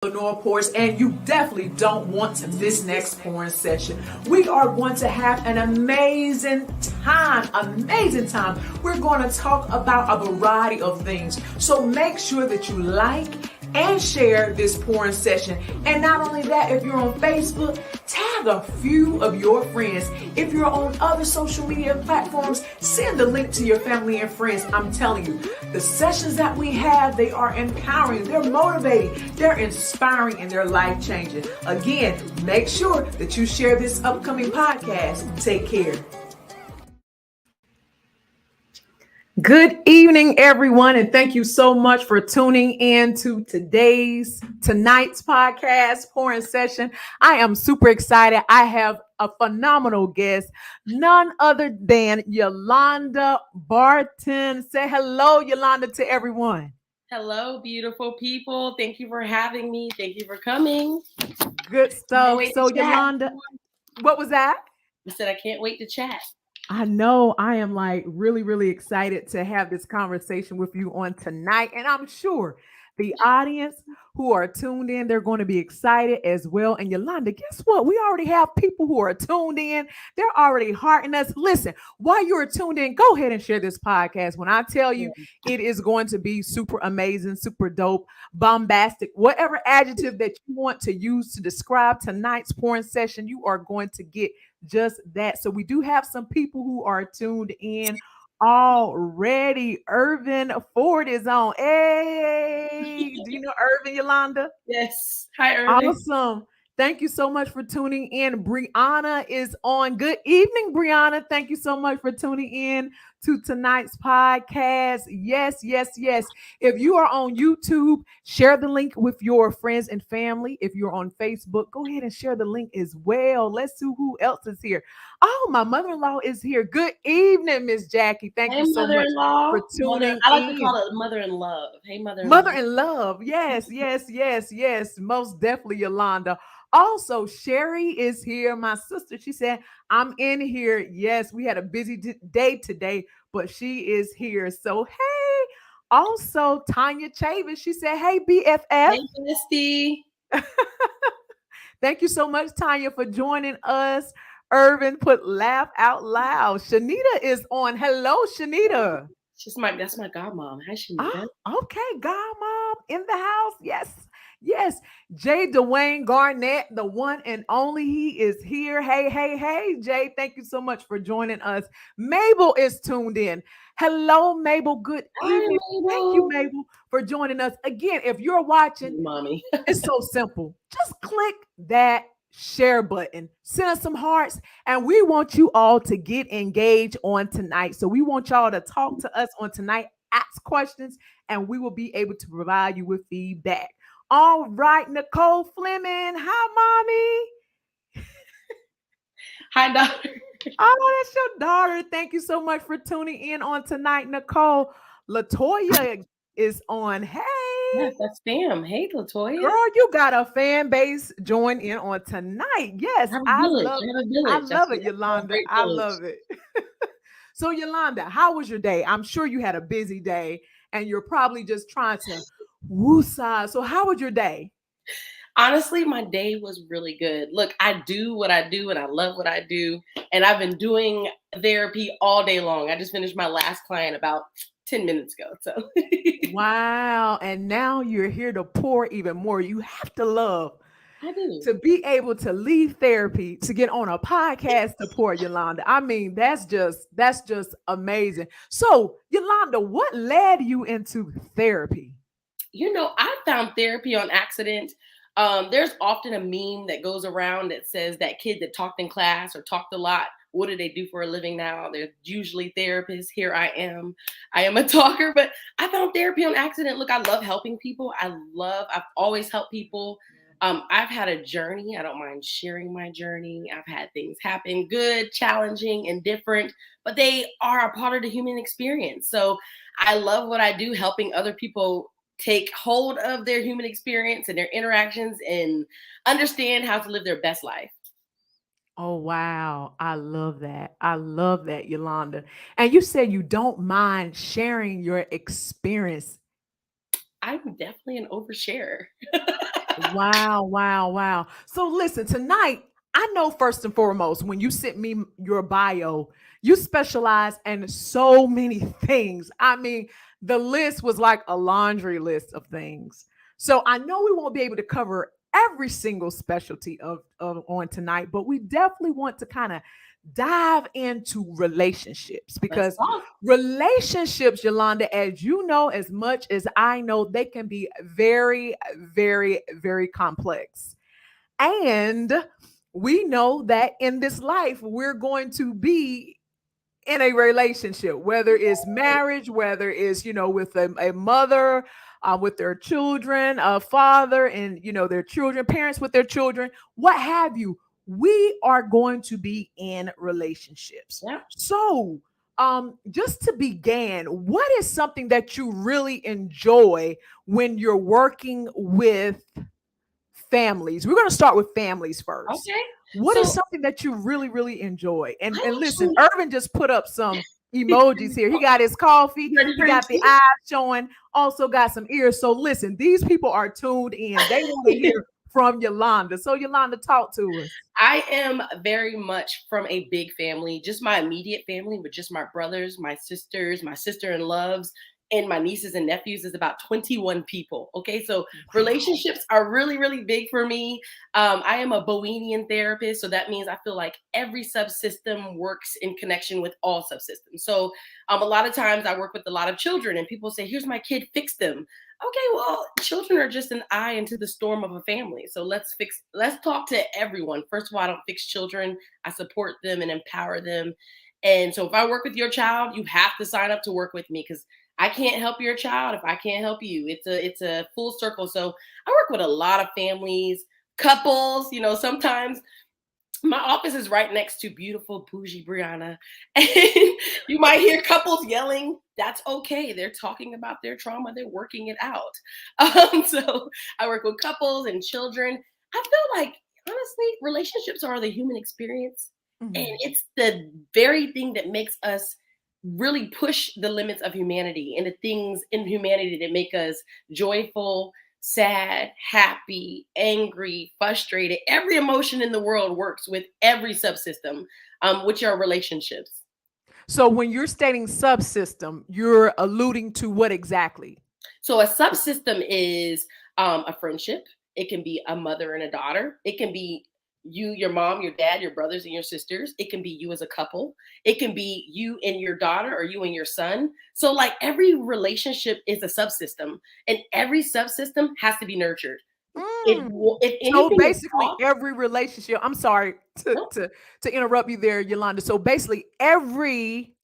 Lenore Ports, and you definitely don't want to miss next porn session. We are going to have an amazing time. We're going to talk about a variety of things. So make sure that you like and share this porn session. And not only that, if you're on Facebook, tag a few of your friends. If you're on other social media platforms, send the link to your family and friends. I'm telling you, the sessions that we have, they are empowering, they're motivating, they're inspiring, and they're life-changing. Again, make sure that you share this upcoming podcast. Take care. Good evening, everyone, and thank you so much for tuning in to tonight's podcast, Porn Session. I am super excited. I have a phenomenal guest, none other than Yalonda Barton. Say hello, Yalonda, to everyone. Hello, beautiful people. Thank you for having me. Thank you for coming. Good stuff. So, Yalonda, what was that? I said I can't wait to chat. I know I am really, really excited to have this conversation with you on tonight. And I'm sure the audience who are tuned in, they're going to be excited as well. And Yalonda, guess what? We already have people who are tuned in. They're already hearting us. Listen, while you're tuned in, go ahead and share this podcast. When I tell you it is going to be super amazing, super dope, bombastic, whatever adjective that you want to use to describe tonight's porn session, you are going to get just that. So we do have some people who are tuned in already. Irvin Ford is on. Hey, do you know Irvin, Yalonda? Yes. Hi, Irvin. Awesome. Thank you so much for tuning in. Brianna is on. Good evening, Brianna. Thank you so much for tuning in to tonight's podcast. Yes. If you are on YouTube, share the link with your friends and family. If you're on Facebook, go ahead and share the link as well. Let's see who else is here. Oh, my mother-in-law is here. Good evening, Miss Jackie. Thank you so much for tuning in. I like to call it mother in love. Hey, mother in love. Yes. Most definitely, Yalonda. Also, Sherry is here, my sister. She said, I'm in here. Yes, we had a busy day today, but she is here. So, hey. Also, Tanya Chavis, she said, hey, BFF. Hey, Misty. Thank you so much, Tanya, for joining us. Irvin put laugh out loud. Shanita is on. Hello, Shanita. That's my godmom. Hi, Shanita. Okay, godmom in the house. Yes. Jay Dwayne Garnett, the one and only, he is here. Hey, Jay. Thank you so much for joining us. Mabel is tuned in. Hello, Mabel. Good evening. Mabel. Thank you, Mabel, for joining us. Again, if you're watching, Mommy. it's so simple. Just click that share button, send us some hearts, and we want you all to get engaged on tonight. So we want y'all to talk to us on tonight, ask questions, and we will be able to provide you with feedback. All right, Nicole Fleming. Hi, mommy. Hi, daughter. Oh, that's your daughter. Thank you so much for tuning in on tonight, Nicole. Latoya is on. Hey. Yes, that's Sam. Hey, Latoya. Girl, you got a fan base join in on tonight. Yes, I love it, Yalonda. I love it. So, Yalonda, how was your day? I'm sure you had a busy day and you're probably just trying to woosah. So, how was your day? Honestly, my day was really good. Look, I do what I do and I love what I do. And I've been doing therapy all day long. I just finished my last client about 10 minutes ago. So wow. And now you're here to pour even more. You have to love to be able to leave therapy to get on a podcast to pour, Yalonda. I mean, that's just amazing. So, Yalonda, what led you into therapy? You know, I found therapy on accident. There's often a meme that goes around that says that kid that talked in class or talked a lot, what do they do for a living now? They're usually therapists. Here I am a talker, but I found therapy on accident. Look, I love helping people. I've always helped people. I've had a journey. I don't mind sharing my journey. I've had things happen, good, challenging, and different, but they are a part of the human experience. So I love what I do, helping other people take hold of their human experience and their interactions and understand how to live their best life. Oh, wow. I love that. Yalonda. And you said you don't mind sharing your experience. I'm definitely an oversharer. Wow, wow, wow. So listen, tonight, I know first and foremost, when you sent me your bio, you specialize in so many things. I mean, the list was like a laundry list of things. So I know we won't be able to cover every single specialty of on tonight, but we definitely want to kind of dive into relationships Let's because talk. relationships, Yolanda, as you know, as much as I know, they can be very, very, very complex. And we know that in this life, we're going to be in a relationship, whether it's marriage, whether it's, with a mother, with their children, a father, and, their children, parents with their children, what have you. We are going to be in relationships. Yeah. So, just to begin, what is something that you really enjoy when you're working with families? We're going to start with families first. Okay. What is So something that you really, really enjoy? And I listen, actually Irvin just put up some emojis here. He got his coffee, ready he for the got the eyes showing, also got some ears. So listen, these people are tuned in. They want to tea. hear from Yolanda. So Yolanda, talk to us. I am very much from a big family, just my immediate family, with just my brothers, my sisters, my sister in loves, and my nieces and nephews is about 21 people. Okay, so Wow. relationships are really, really big for me. I am a Bowenian therapist, so that means I feel like every subsystem works in connection with all subsystems. So a lot of times I work with a lot of children, and people say, "Here's my kid, fix them." Okay, well, children are just an eye into the storm of a family. So let's talk to everyone. First of all, I don't fix children. I support them and empower them. And so if I work with your child, you have to sign up to work with me because I can't help your child if I can't help you. It's a full circle. So I work with a lot of families, couples, sometimes my office is right next to beautiful bougie Brianna. And you might hear couples yelling. That's okay. They're talking about their trauma. They're working it out. So I work with couples and children. I feel like, honestly, relationships are the human experience. And Mhm. it's the very thing that makes us really push the limits of humanity and the things in humanity that make us joyful, sad, happy, angry, frustrated. Every emotion in the world works with every subsystem, which are relationships. So when you're stating subsystem, you're alluding to what exactly? So a subsystem is a friendship. It can be a mother and a daughter. It can be you, your mom, your dad, your brothers and your sisters. It can be you as a couple. It can be you and your daughter or you and your son. So like every relationship is a subsystem, and every subsystem has to be nurtured. Mm. If So anything is basically, off, every relationship. I'm sorry to no, to to interrupt you there, Yolanda. So basically, every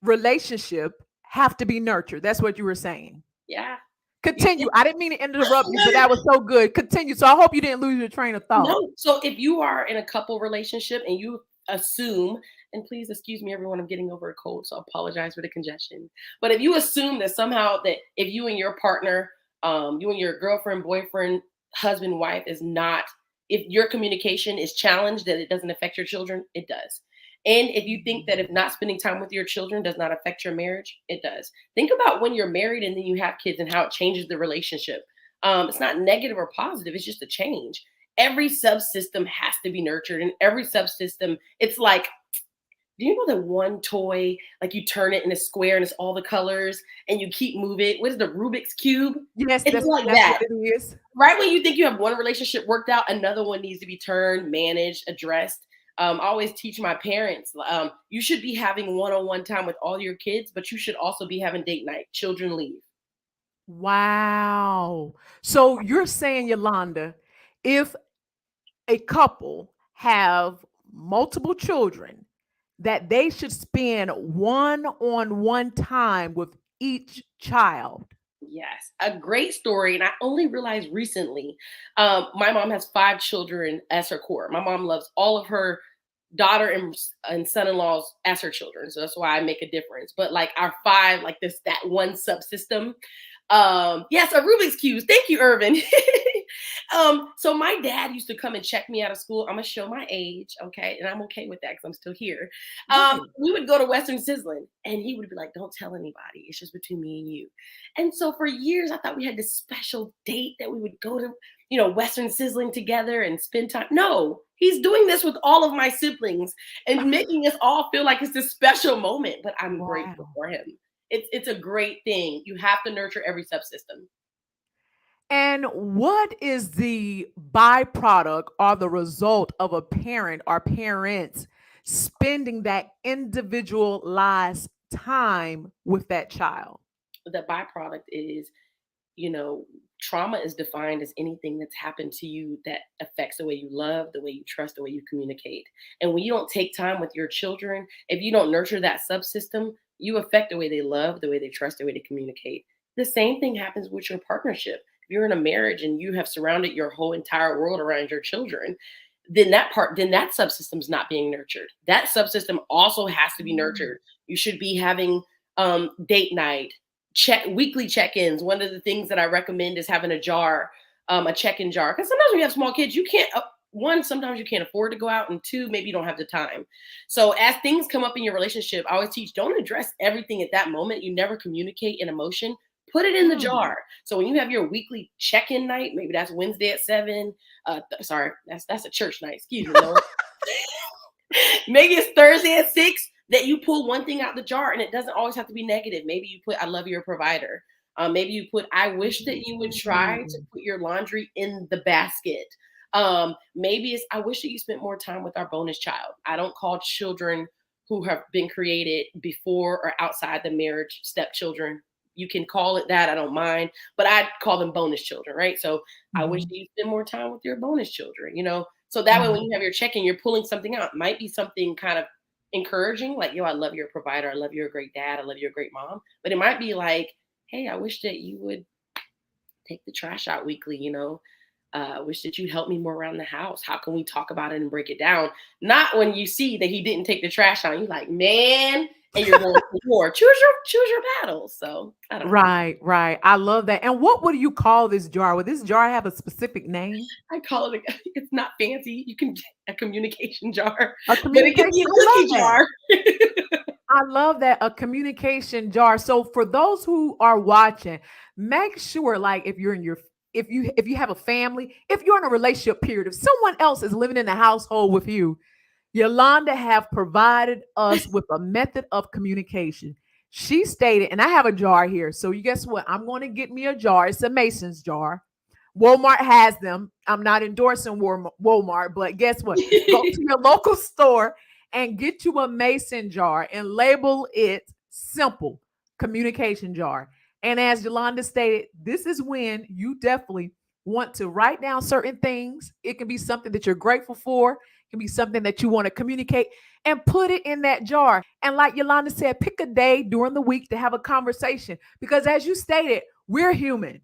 relationship have to be nurtured. That's what you were saying. yeah. You, Continue. I didn't mean to interrupt you, but that was so good. Continue. So I hope you didn't lose your train of thought. No. So if you are in a couple relationship and you assume, and please excuse me, everyone, I'm getting over a cold, so I apologize for the congestion. But if you assume that somehow that if you and your partner, you and your girlfriend, boyfriend, husband, wife is not, if your communication is challenged, that it doesn't affect your children, it does. And if you think that if not spending time with your children does not affect your marriage, it does. Think about when you're married and then you have kids and how it changes the relationship. It's not negative or positive, it's just a change. Every subsystem has to be nurtured, and every subsystem, it's like, do you know that one toy, like you turn it in a square and it's all the colors and you keep moving? What is the Rubik's Cube? Yes, It's like that's what that. it is. Right when you think you have one relationship worked out, another one needs to be turned, managed, addressed. I always teach my parents, you should be having one-on-one time with all your kids, but you should also be having date night. Children leave. Wow. So you're saying, Yolanda, if a couple have multiple children, that they should spend one-on-one time with each child. Yes, a great story. And I only realized recently, my mom has 5 children as her core. My mom loves all of her daughter and son-in-laws as her children. So that's why I make a difference. But like our five, like this, that one subsystem. Yes, a Rubik's Cube. Thank you, Irvin. So my dad used to come and check me out of school. I'm gonna show my age, okay, and I'm okay with that because I'm still here. Right. We would go to Western Sizzling, and he would be like, "Don't tell anybody. It's just between me and you." And so for years, I thought we had this special date that we would go to. Western sizzling together and spend time. No, he's doing this with all of my siblings and making us all feel like it's this special moment. But I'm grateful Wow. for him. It's a great thing. You have to nurture every subsystem. And what is the byproduct or the result of a parent or parents spending that individualized time with that child? The byproduct is, you know, trauma is defined as anything that's happened to you that affects the way you love, the way you trust, the way you communicate. And when you don't take time with your children, if you don't nurture that subsystem, you affect the way they love, the way they trust, the way they communicate. The same thing happens with your partnership. If you're in a marriage and you have surrounded your whole entire world around your children, then that subsystem's not being nurtured. That subsystem also has to be Mm. nurtured. You should be having date night, weekly check-ins. One of the things that I recommend is having a check-in jar. Because sometimes when you have small kids, you can't. One, sometimes you can't afford to go out, and two, maybe you don't have the time. So as things come up in your relationship, I always teach: don't address everything at that moment. You never communicate an emotion. Put it in the Mm. jar. So when you have your weekly check-in night, maybe that's Wednesday at 7. Sorry, that's a church night. Excuse me, Lord. Maybe it's Thursday at 6 that you pull one thing out the jar, and it doesn't always have to be negative. Maybe you put, I love your provider. Maybe you put, I wish that you would try to Mm. put your laundry in the basket. Maybe it's, I wish that you spent more time with our bonus child. I don't call children who have been created before or outside the marriage stepchildren. You can call it that. I don't mind, but I call them bonus children, right? So I wish Mhm. that you spend more time with your bonus children, so that way when Mhm. you have your check-in, you're pulling something out. It might be something kind of encouraging, like, yo, I love you're a provider. I love you're a great dad. I love you're a great mom. But it might be like, hey, I wish that you would take the trash out weekly, I wish that you'd help me more around the house. How can we talk about it and break it down? Not when you see that he didn't take the trash out. You're like, man, and you're going to war. Choose your battles. So I don't know. Right, right. I love that. And what would you call this jar? Would this jar have a specific name? I call it it's not fancy. You can get a communication jar, A but it could communication. be a I love cookie that. jar. I love that, a communication jar. So for those who are watching, make sure, like, if you have a family, if you're in a relationship period, if someone else is living in the household with you, Yolanda have provided us with a method of communication. She stated, and I have a jar here. So you guess what? I'm going to get me a jar. It's a Mason's jar. Walmart has them. I'm not endorsing Walmart, but guess what? Go to your local store and get you a Mason jar and label it simple communication jar. And as Yolanda stated, this is when you definitely want to write down certain things. It can be something that you're grateful for, it can be something that you want to communicate, and put it in that jar. And like Yolanda said, pick a day during the week to have a conversation because, as you stated, we're human.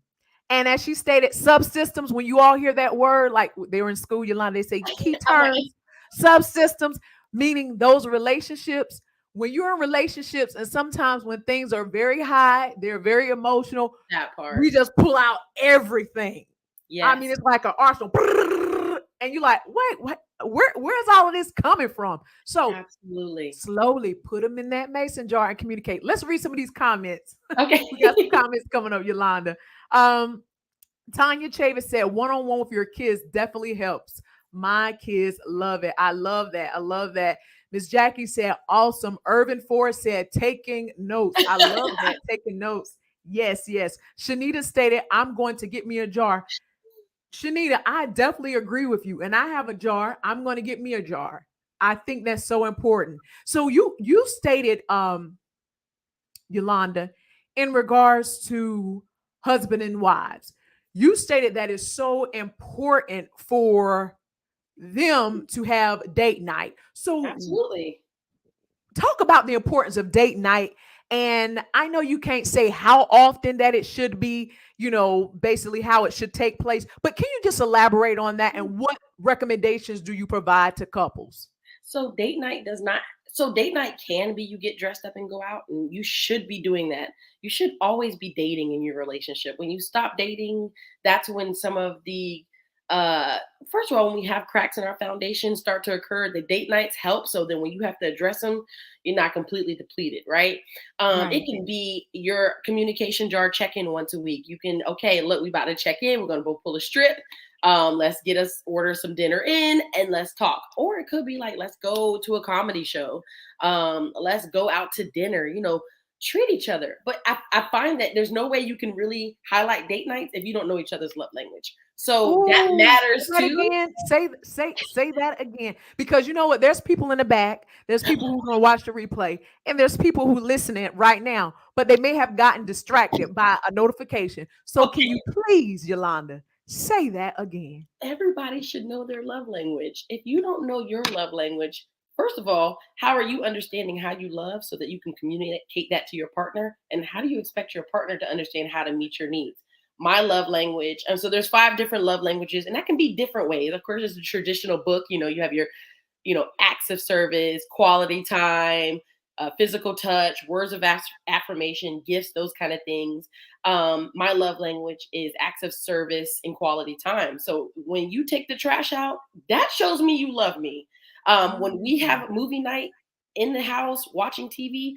And as she stated, subsystems, when you all hear that word, like they were in school, Yolanda, they say key I'm like, terms, subsystems, meaning those relationships. When you're in relationships, and sometimes when things are very high, they're very emotional, that part. we just pull out everything. I mean, Yes, it's like an arsenal. And you're like, wait, what? Where's all of this coming from? So absolutely. slowly put them in that mason jar and communicate. Let's read some of these comments. Okay. We got some comments coming up, Yolanda. Um, Tanya Chavis said, one-on-one with your kids definitely helps. My kids love it. I love that. I love that. Miss Jackie said, awesome. Irvin Forrest said, taking notes. I love that. Taking notes. Yes, yes. Shanita stated, I'm going to get me a jar. Shanita, I definitely agree with you. And I have a jar. I'm going to get me a jar. I think that's so important. So you stated, Yolanda, in regards to husband and wives. You stated that it's so important for them to have date night. So Absolutely. talk about the importance of date night. And I know you can't say how often that it should be, basically how it should take place, but can you just elaborate on that and what recommendations do you provide to couples? So date night can be you get dressed up and go out, and you should be doing that. You should always be dating in your relationship. When you stop dating, that's when some of the uh first of all, when we have cracks in our foundation start to occur, the date nights help. So then when you have to address them, you're not completely depleted, right? It Right. can be your communication jar check-in once a week. You can, okay, look, we about to check in, we're gonna go pull a strip. Let's get us order some dinner in and let's talk. Or it could be like, let's go to a comedy show. Let's go out to dinner, treat each other. But I find that there's no way you can really highlight date nights if you don't know each other's love language. So that Ooh, say matters that too. again. Say that again. Because you know what? There's people in the back. There's people who are going to watch the replay, and there's people who listening right now, but they may have gotten distracted by a notification. So can you Okay, please, Yolanda, say that again? everybody should know their love language. If you don't know your love language, first of all, how are you understanding how you love so that you can communicate that to your partner? And how do you expect your partner to understand how to meet your needs? My love language, and so there's 5 different love languages, and that can be different ways. Of course, there's a traditional book. You have your, acts of service, quality time, physical touch, words of affirmation, gifts, those kind of things. My love language is acts of service and quality time. So when you take the trash out, that shows me you love me. When we Mm. have a movie night in the house watching TV,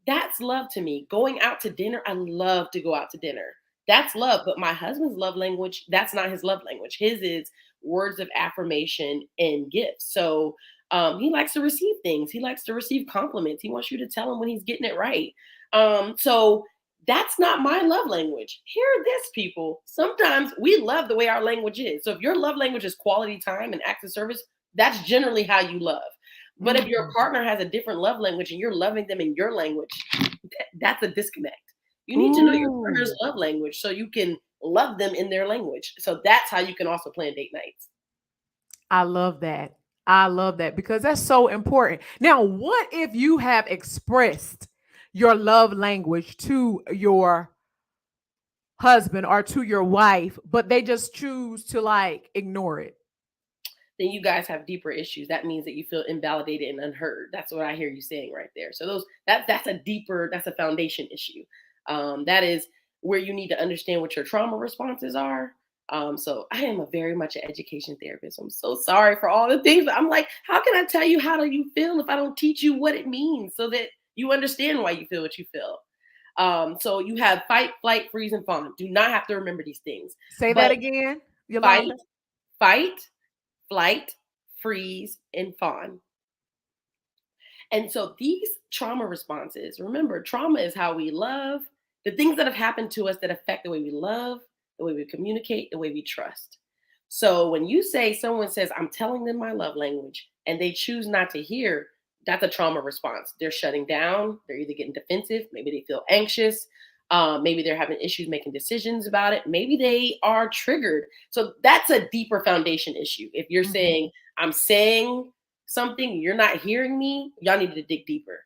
that's love to me. Going out to dinner, I love to go out to dinner. That's love. But my husband's love language, that's not his love language. His is words of affirmation and gifts. So he likes to receive things. He likes to receive compliments. He wants you to tell him when he's getting it right. So that's not my love language. Hear this, people. Sometimes we love the way our language is. So if your love language is quality time and acts of service, that's generally how you love. But if your Mm. partner has a different love language and you're loving them in your language, that's a disconnect. You need to know your partner's Ooh. love language so you can love them in their language. So that's how you can also plan date nights. I love that. I love that because that's so important. Now, what if you have expressed your love language to your husband or to your wife, but they just choose to like ignore it? Then you guys have deeper issues. That means that you feel invalidated and unheard. That's what I hear you saying right there. So that's a foundation issue. That is where you need to understand what your trauma responses are. So I am a very much an education therapist. I'm so sorry for all the things, but I'm like, how can I tell you how do you feel if I don't teach you what it means so that you understand why you feel what you feel? So you have fight, flight, freeze, and fawn. Do not have to remember these things, Say that but again, fight, Yolanda. fight, flight, freeze, and fawn. And so these trauma responses, remember, trauma is how we love, the things that have happened to us that affect the way we love, the way we communicate, the way we trust. So when you say someone says, I'm telling them my love language, and they choose not to hear, that's a trauma response. They're shutting down. They're either getting defensive. Maybe they feel anxious. Maybe they're having issues making decisions about it. Maybe they are triggered. So that's a deeper foundation issue. If you're Mhm. saying, I'm saying something, you're not hearing me, y'all need to dig deeper.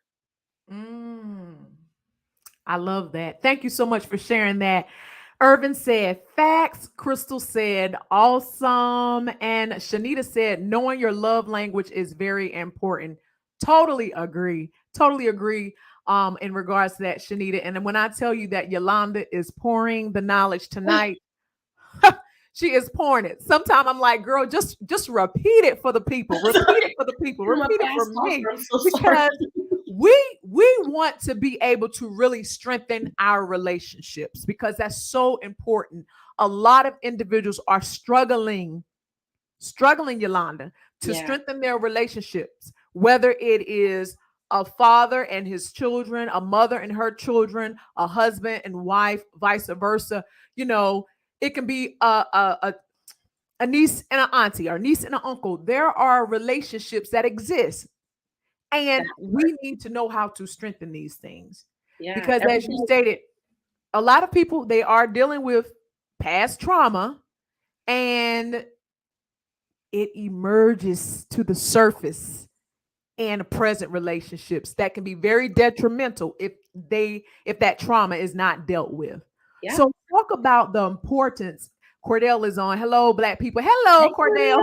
Mm. I love that. Thank you so much for sharing that. Irvin said facts. Crystal said awesome. And Shanita said knowing your love language is very important. Totally agree. Totally agree. In regards to that, Shanita. And then when I tell you that Yolanda is pouring the knowledge tonight, she is pouring it. Sometimes I'm like, girl, just repeat it for the people. Repeat it Sorry. for the people. I'm a Repeat it for fast me talker. I'm so sorry. because we want to be able to really strengthen our relationships because that's so important. A lot of individuals are struggling, Yolanda, to Yeah, strengthen their relationships, whether it is a father and his children, a mother and her children, a husband and wife, vice versa. You know, it can be a niece and an auntie or niece and an uncle. There are relationships that exist, and that part. we need to know how to strengthen these things Yeah, because, as you everything. stated, a lot of people they are dealing with past trauma, and it emerges to the surface in present relationships that can be very detrimental if that trauma is not dealt with. Yeah. So talk about the importance. Cordell is on. Hello, Black people. Hello, Hey, Cordell.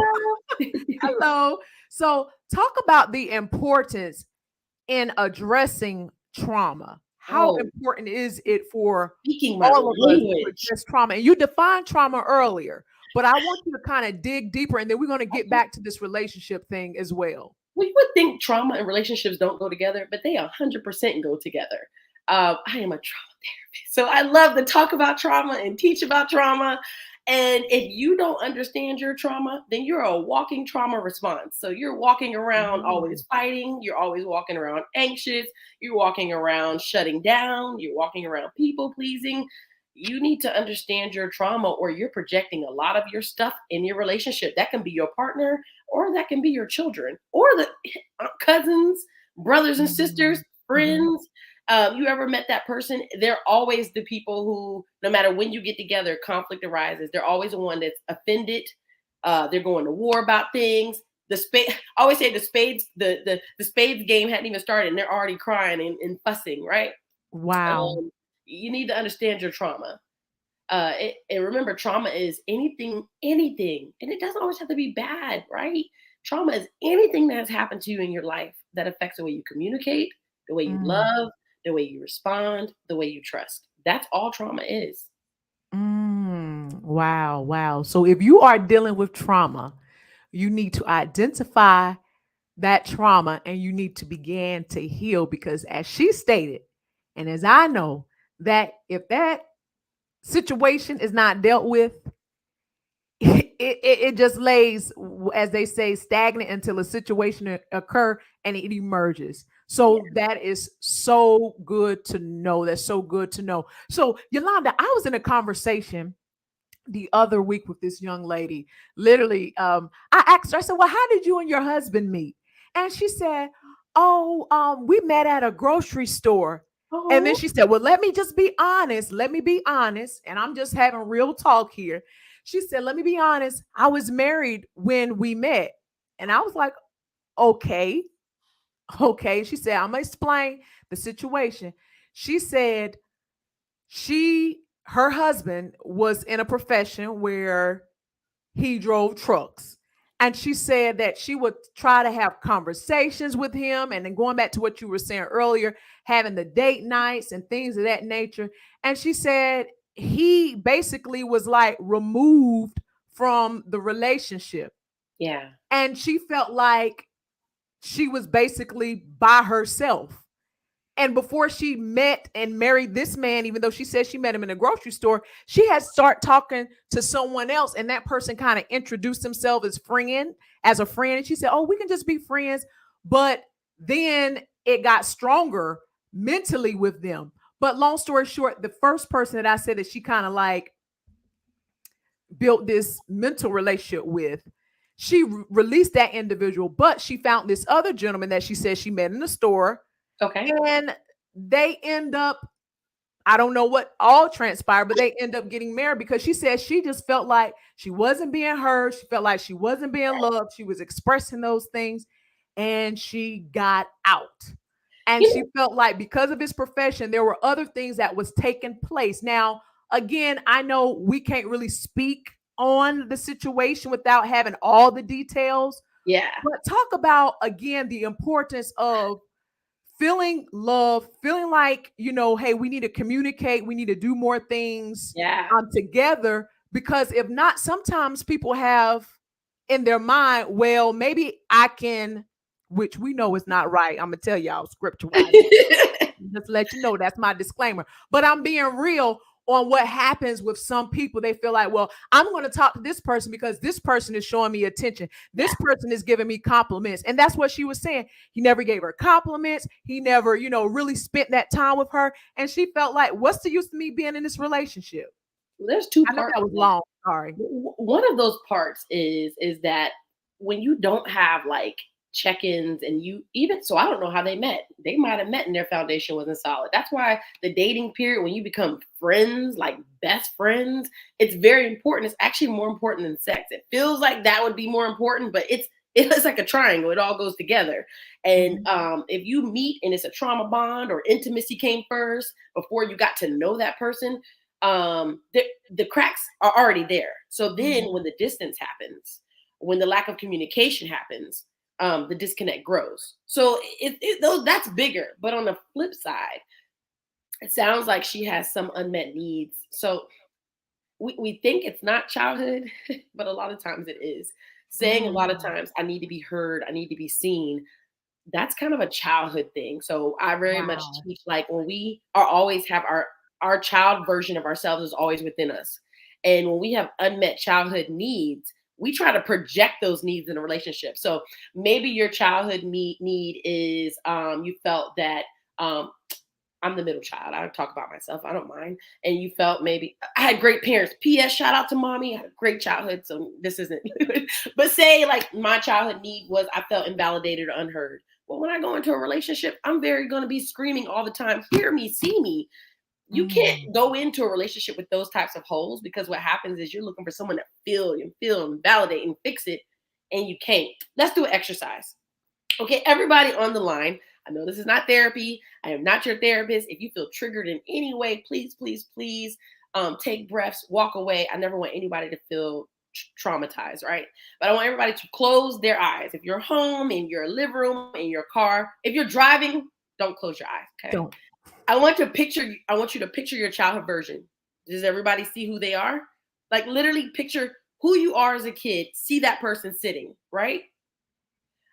Maria. Hello. So talk about the importance in addressing trauma. How Oh, important is it for speaking my all of us to language. address trauma? And you defined trauma earlier, but I want you to kind of dig deeper, and then we're going to get back to this relationship thing as well. We would think trauma and relationships don't go together, but they 100% go together. I am a trauma therapist, so I love to talk about trauma and teach about trauma. And if you don't understand your trauma, then you're a walking trauma response. So you're walking around Ooh. always fighting, you're always walking around anxious, you're walking around shutting down, you're walking around people pleasing. You need to understand your trauma, or you're projecting a lot of your stuff in your relationship. That can be your partner, or that can be your children, or the cousins, brothers and sisters, Mm. Mhm. friends. You ever met that person? They're always the people who, no matter when you get together, conflict arises. They're always the one that's offended. They're going to war about things. The spade, I always say the spades, the spades game hadn't even started, and they're already crying and fussing. Right? Wow. You need to understand your trauma. And remember, trauma is anything, and it doesn't always have to be bad, right? Trauma is anything that has happened to you in your life that affects the way you communicate, the way you Mm. love, the way you respond, the way you trust. That's all trauma is. Wow, wow. So if you are dealing with trauma, you need to identify that trauma and you need to begin to heal because as she stated, and as I know, that if that situation is not dealt with, it just lays, as they say, stagnant until a situation occur and it emerges. Yeah. So that is so good to know. That's so good to know. So Yolanda, I was in a conversation the other week with this young lady. Literally, I asked her, I said, well, how did you and your husband meet? And she said, oh, we met at a grocery store. And then Oh, she said, well, let me just be honest. Let me be honest. And I'm just having real talk here. She said, let me be honest. I was married when we met. And I was like, okay, okay. She said, I'm going to explain the situation. She said, her husband was in a profession where he drove trucks. And she said that she would try to have conversations with him. And then going back to what you were saying earlier, having the date nights and things of that nature. And she said he basically was like removed from the relationship. yeah, And she felt like she was basically by herself. And before she met and married this man, even though she said she met him in a grocery store, she had started talking to someone else, and that person kind of introduced himself as a friend. And she said, "Oh, we can just be friends." But then it got stronger mentally with them. But long story short, the first person that I said that she kind of like built this mental relationship with, she released that individual, but she found this other gentleman that she said she met in the store, okay. and they end up, I don't know what all transpired, but they end up getting married because she said she just felt like she wasn't being heard. She felt like she wasn't being loved. She was expressing those things and she got out. And You she know, felt like because of his profession, there were other things that was taking place. Now, again, I know we can't really speak on the situation without having all the details, yeah, but talk about again the importance of feeling love, feeling like, hey, we need to communicate, we need to do more things yeah. together. Because if not, sometimes people have in their mind, well, maybe I can, which we know is not right. I'm gonna tell y'all scripture wise, just let you know that's my disclaimer. But I'm being real on what happens with some people. They feel like, well, I'm going to talk to this person because this person is showing me attention. Yeah. This person is giving me compliments. And that's what she was saying. He never gave her compliments. He never, really spent that time with her. And she felt like, what's the use of me being in this relationship? There's two I know parts that to was that. long. Sorry. One of those parts is that when you don't have like check-ins, and you even, so I don't know how they met. They might have met and their foundation wasn't solid. That's why the dating period, when you become friends, like best friends, it's very important. It's actually more important than sex. It feels like that would be more important, but it's like a triangle. It all goes together. And Mhm. if you meet and it's a trauma bond, or intimacy came first before you got to know that person, the cracks are already there. So then Mhm. when the distance happens, when the lack of communication happens, the disconnect grows. So that's bigger. But on the flip side, it sounds like she has some unmet needs. So we think it's not childhood, but a lot of times it is. Saying a lot of Mm. times, I need to be heard, I need to be seen, that's kind of a childhood thing. So I very much Wow. teach, like, when we are always have our child version of ourselves is always within us. And when we have unmet childhood needs, we try to project those needs in a relationship. So maybe your childhood need is you felt that I'm the middle child. I talk about myself. I don't mind. And you felt maybe I had great parents. P.S. Shout out to mommy. I had a great childhood. So this isn't. But say like my childhood need was I felt invalidated or unheard. Well, when I go into a relationship, I'm very going to be screaming all the time. Hear me, see me. You can't go into a relationship with those types of holes, because what happens is you're looking for someone to feel and validate and fix it, and you can't. Let's do an exercise. Okay, everybody on the line. I know this is not therapy. I am not your therapist. If you feel triggered in any way, please, please, please take breaths, walk away. I never want anybody to feel traumatized, right? But I want everybody to close their eyes. If you're home, in your living room, in your car, if you're driving, don't close your eyes, okay? Don't. I want you to picture your childhood version. Does everybody see who they are? Like literally picture who you are as a kid. See that person sitting, right?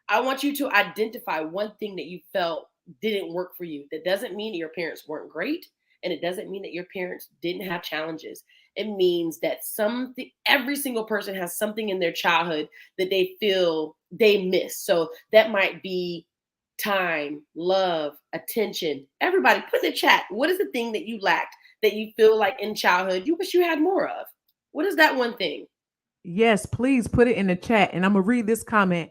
I want you to identify one thing that you felt didn't work for you. That doesn't mean that your parents weren't great, and it doesn't mean that your parents didn't have challenges. It means that every single person has something in their childhood that they feel they miss. So that might be time, love, attention. Everybody put in the chat, what is the thing that you lacked that you feel like in childhood you wish you had more of? What is that one thing? Yes, please put it in the chat. And I'm going to read this comment.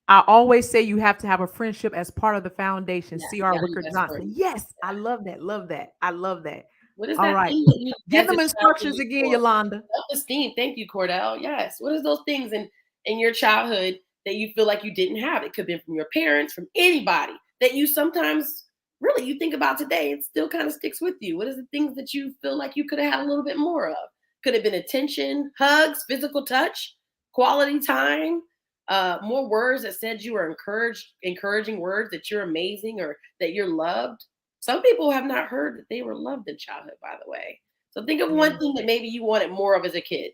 I always say you have to have a friendship as part of the foundation. Yeah, C.R. value Wicker best Johnson. friends. Yes, I love that. Love that. I love that. What is All that right. thing that you Give as a them child you instructions look again, for? Yalonda. Self-esteem. Thank you, Cordell. Yes. What is those things in your childhood that you feel like you didn't have? It could have been from your parents, from anybody that you sometimes really you think about today. It still kind of sticks with you. What is the things that you feel like you could have had a little bit more of? Could have been attention, hugs, physical touch, quality time, more words that said you were encouraging words that you're amazing or that you're loved. Some people have not heard that they were loved in childhood, by the way. So think of Yeah. one thing that maybe you wanted more of as a kid.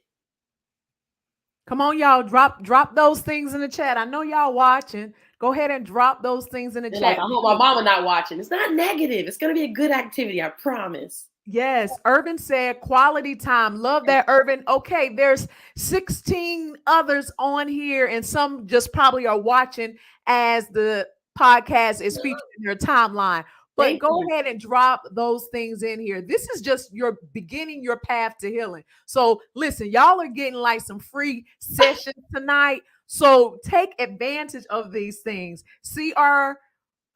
Come on, y'all. Drop those things in the chat. I know y'all watching. Go ahead and drop those things in the They're like, chat. I hope my mama not watching. It's not negative. It's gonna be a good activity, I promise. Yes, Irvin said quality time. Love that, Irvin. Okay, there's 16 others on here, and some just probably are watching as the podcast is featured in their timeline. But Thank go you. ahead and drop those things in here. This is just your beginning your path to healing. So listen, y'all are getting like some free sessions tonight. So take advantage of these things. CR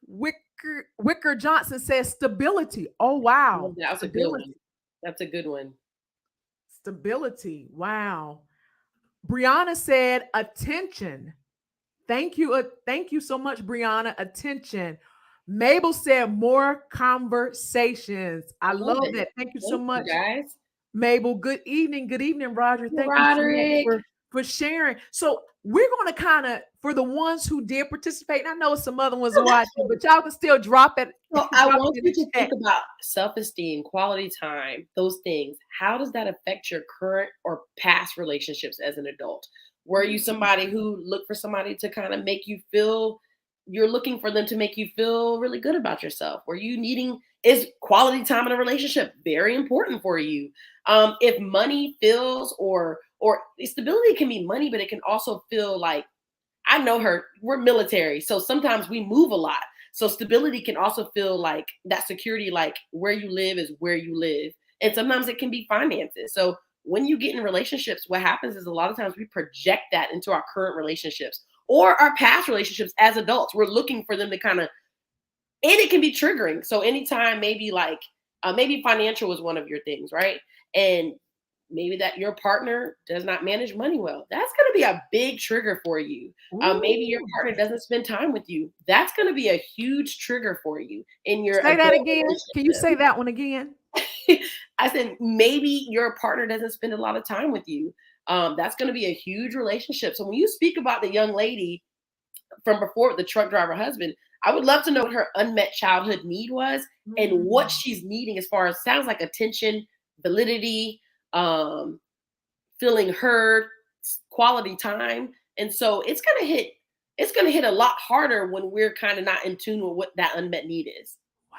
Wicker Johnson says stability. Oh wow. That was a good Stability. one. That's a good one. Stability. Wow. Brianna said attention. Thank you. Thank you so much, Brianna. Attention. Mabel said more conversations. I I love love it. that. Thank you so Thank you, much, guys. Mabel. Good evening. Good evening, Roger. Thank you so much Roderick. for sharing. So we're going to kind of, for the ones who did participate, and I know some other ones watching, but y'all can still drop it. So I Drop want it in you the to chat. think about self-esteem, quality time, those things. How does that affect your current or past relationships as an adult? Were you somebody who looked for somebody to kind of make you feel you're looking for them to make you feel really good about yourself? Were you needing is quality time in a relationship very important for you? If money feels or stability can be money, but it can also feel like I know her. We're military, so sometimes we move a lot. So stability can also feel like that security, like where you live is where you live. And sometimes it can be finances. So when you get in relationships, what happens is a lot of times we project that into our current relationships or our past relationships as adults. We're looking for them to kind of, and it can be triggering. So anytime maybe like, maybe financial was one of your things, right? And maybe that your partner does not manage money well. That's going to be a big trigger for you. Maybe your Ooh. partner doesn't spend time with you. That's going to be a huge trigger for you in your Say that adult again. Can you relationship. say that one again? I said maybe your partner doesn't spend a lot of time with you. That's going to be a huge relationship. So when you speak about the young lady from before, the truck driver husband, I would love to know what her unmet childhood need was and what she's needing as far as sounds like attention, validity, um, feeling heard, quality time. And so it's gonna hit a lot harder when we're kind of not in tune with what that unmet need is. Wow.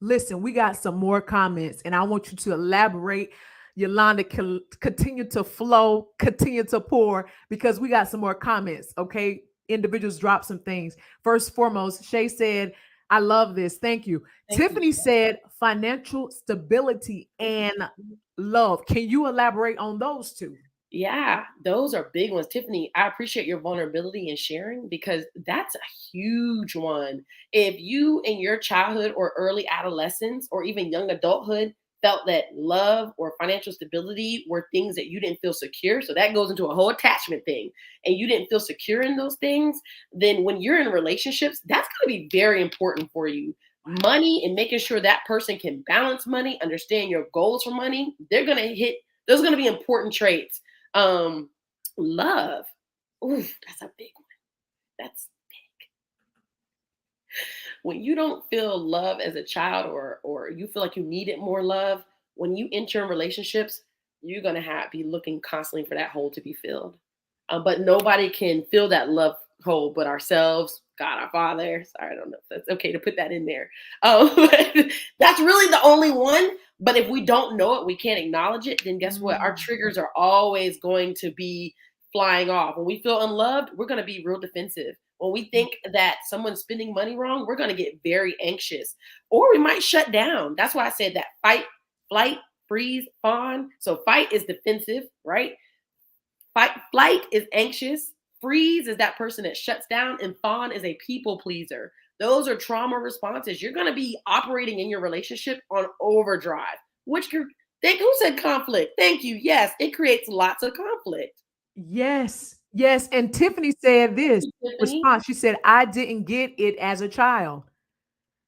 Listen, we got some more comments and I want you to elaborate. Yolanda can continue to flow, continue to pour, because we got some more comments. Okay. Individuals drop some things. First foremost, Shay said, I love this. Thank you. Thank you. Tiffany said financial stability and love. Can you elaborate on those two? Yeah, those are big ones. Tiffany, I appreciate your vulnerability and sharing because that's a huge one. If you in your childhood or early adolescence or even young adulthood felt that love or financial stability were things that you didn't feel secure, so that goes into a whole attachment thing, and you didn't feel secure in those things, then when you're in relationships, that's going to be very important for you. Money and making sure that person can balance money, understand your goals for money, they're going to hit, those are going to be important traits. um, Love. Ooh, that's a big one. That's when you don't feel love as a child, or you feel like you needed more love. When you enter in relationships, you're gonna be looking constantly for that hole to be filled. But nobody can fill that love hole but ourselves, God our Father. Sorry, I don't know if that's okay to put that in there. That's really the only one. But if we don't know it, we can't acknowledge it, then guess what? Our Mm. triggers are always going to be flying off. When we feel unloved, we're going to be real defensive. When we think that someone's spending money wrong, we're going to get very anxious, or we might shut down. That's why I said that fight, flight, freeze, fawn. So fight is defensive, right? Flight is anxious. Freeze is that person that shuts down, and fawn is a people pleaser. Those are trauma responses. You're going to be operating in your relationship on overdrive, which could think, who said conflict? Thank you. Yes, it creates lots of conflict. Yes. Yes. And Tiffany said Thank this you, Tiffany. response. She said, I didn't get it as a child.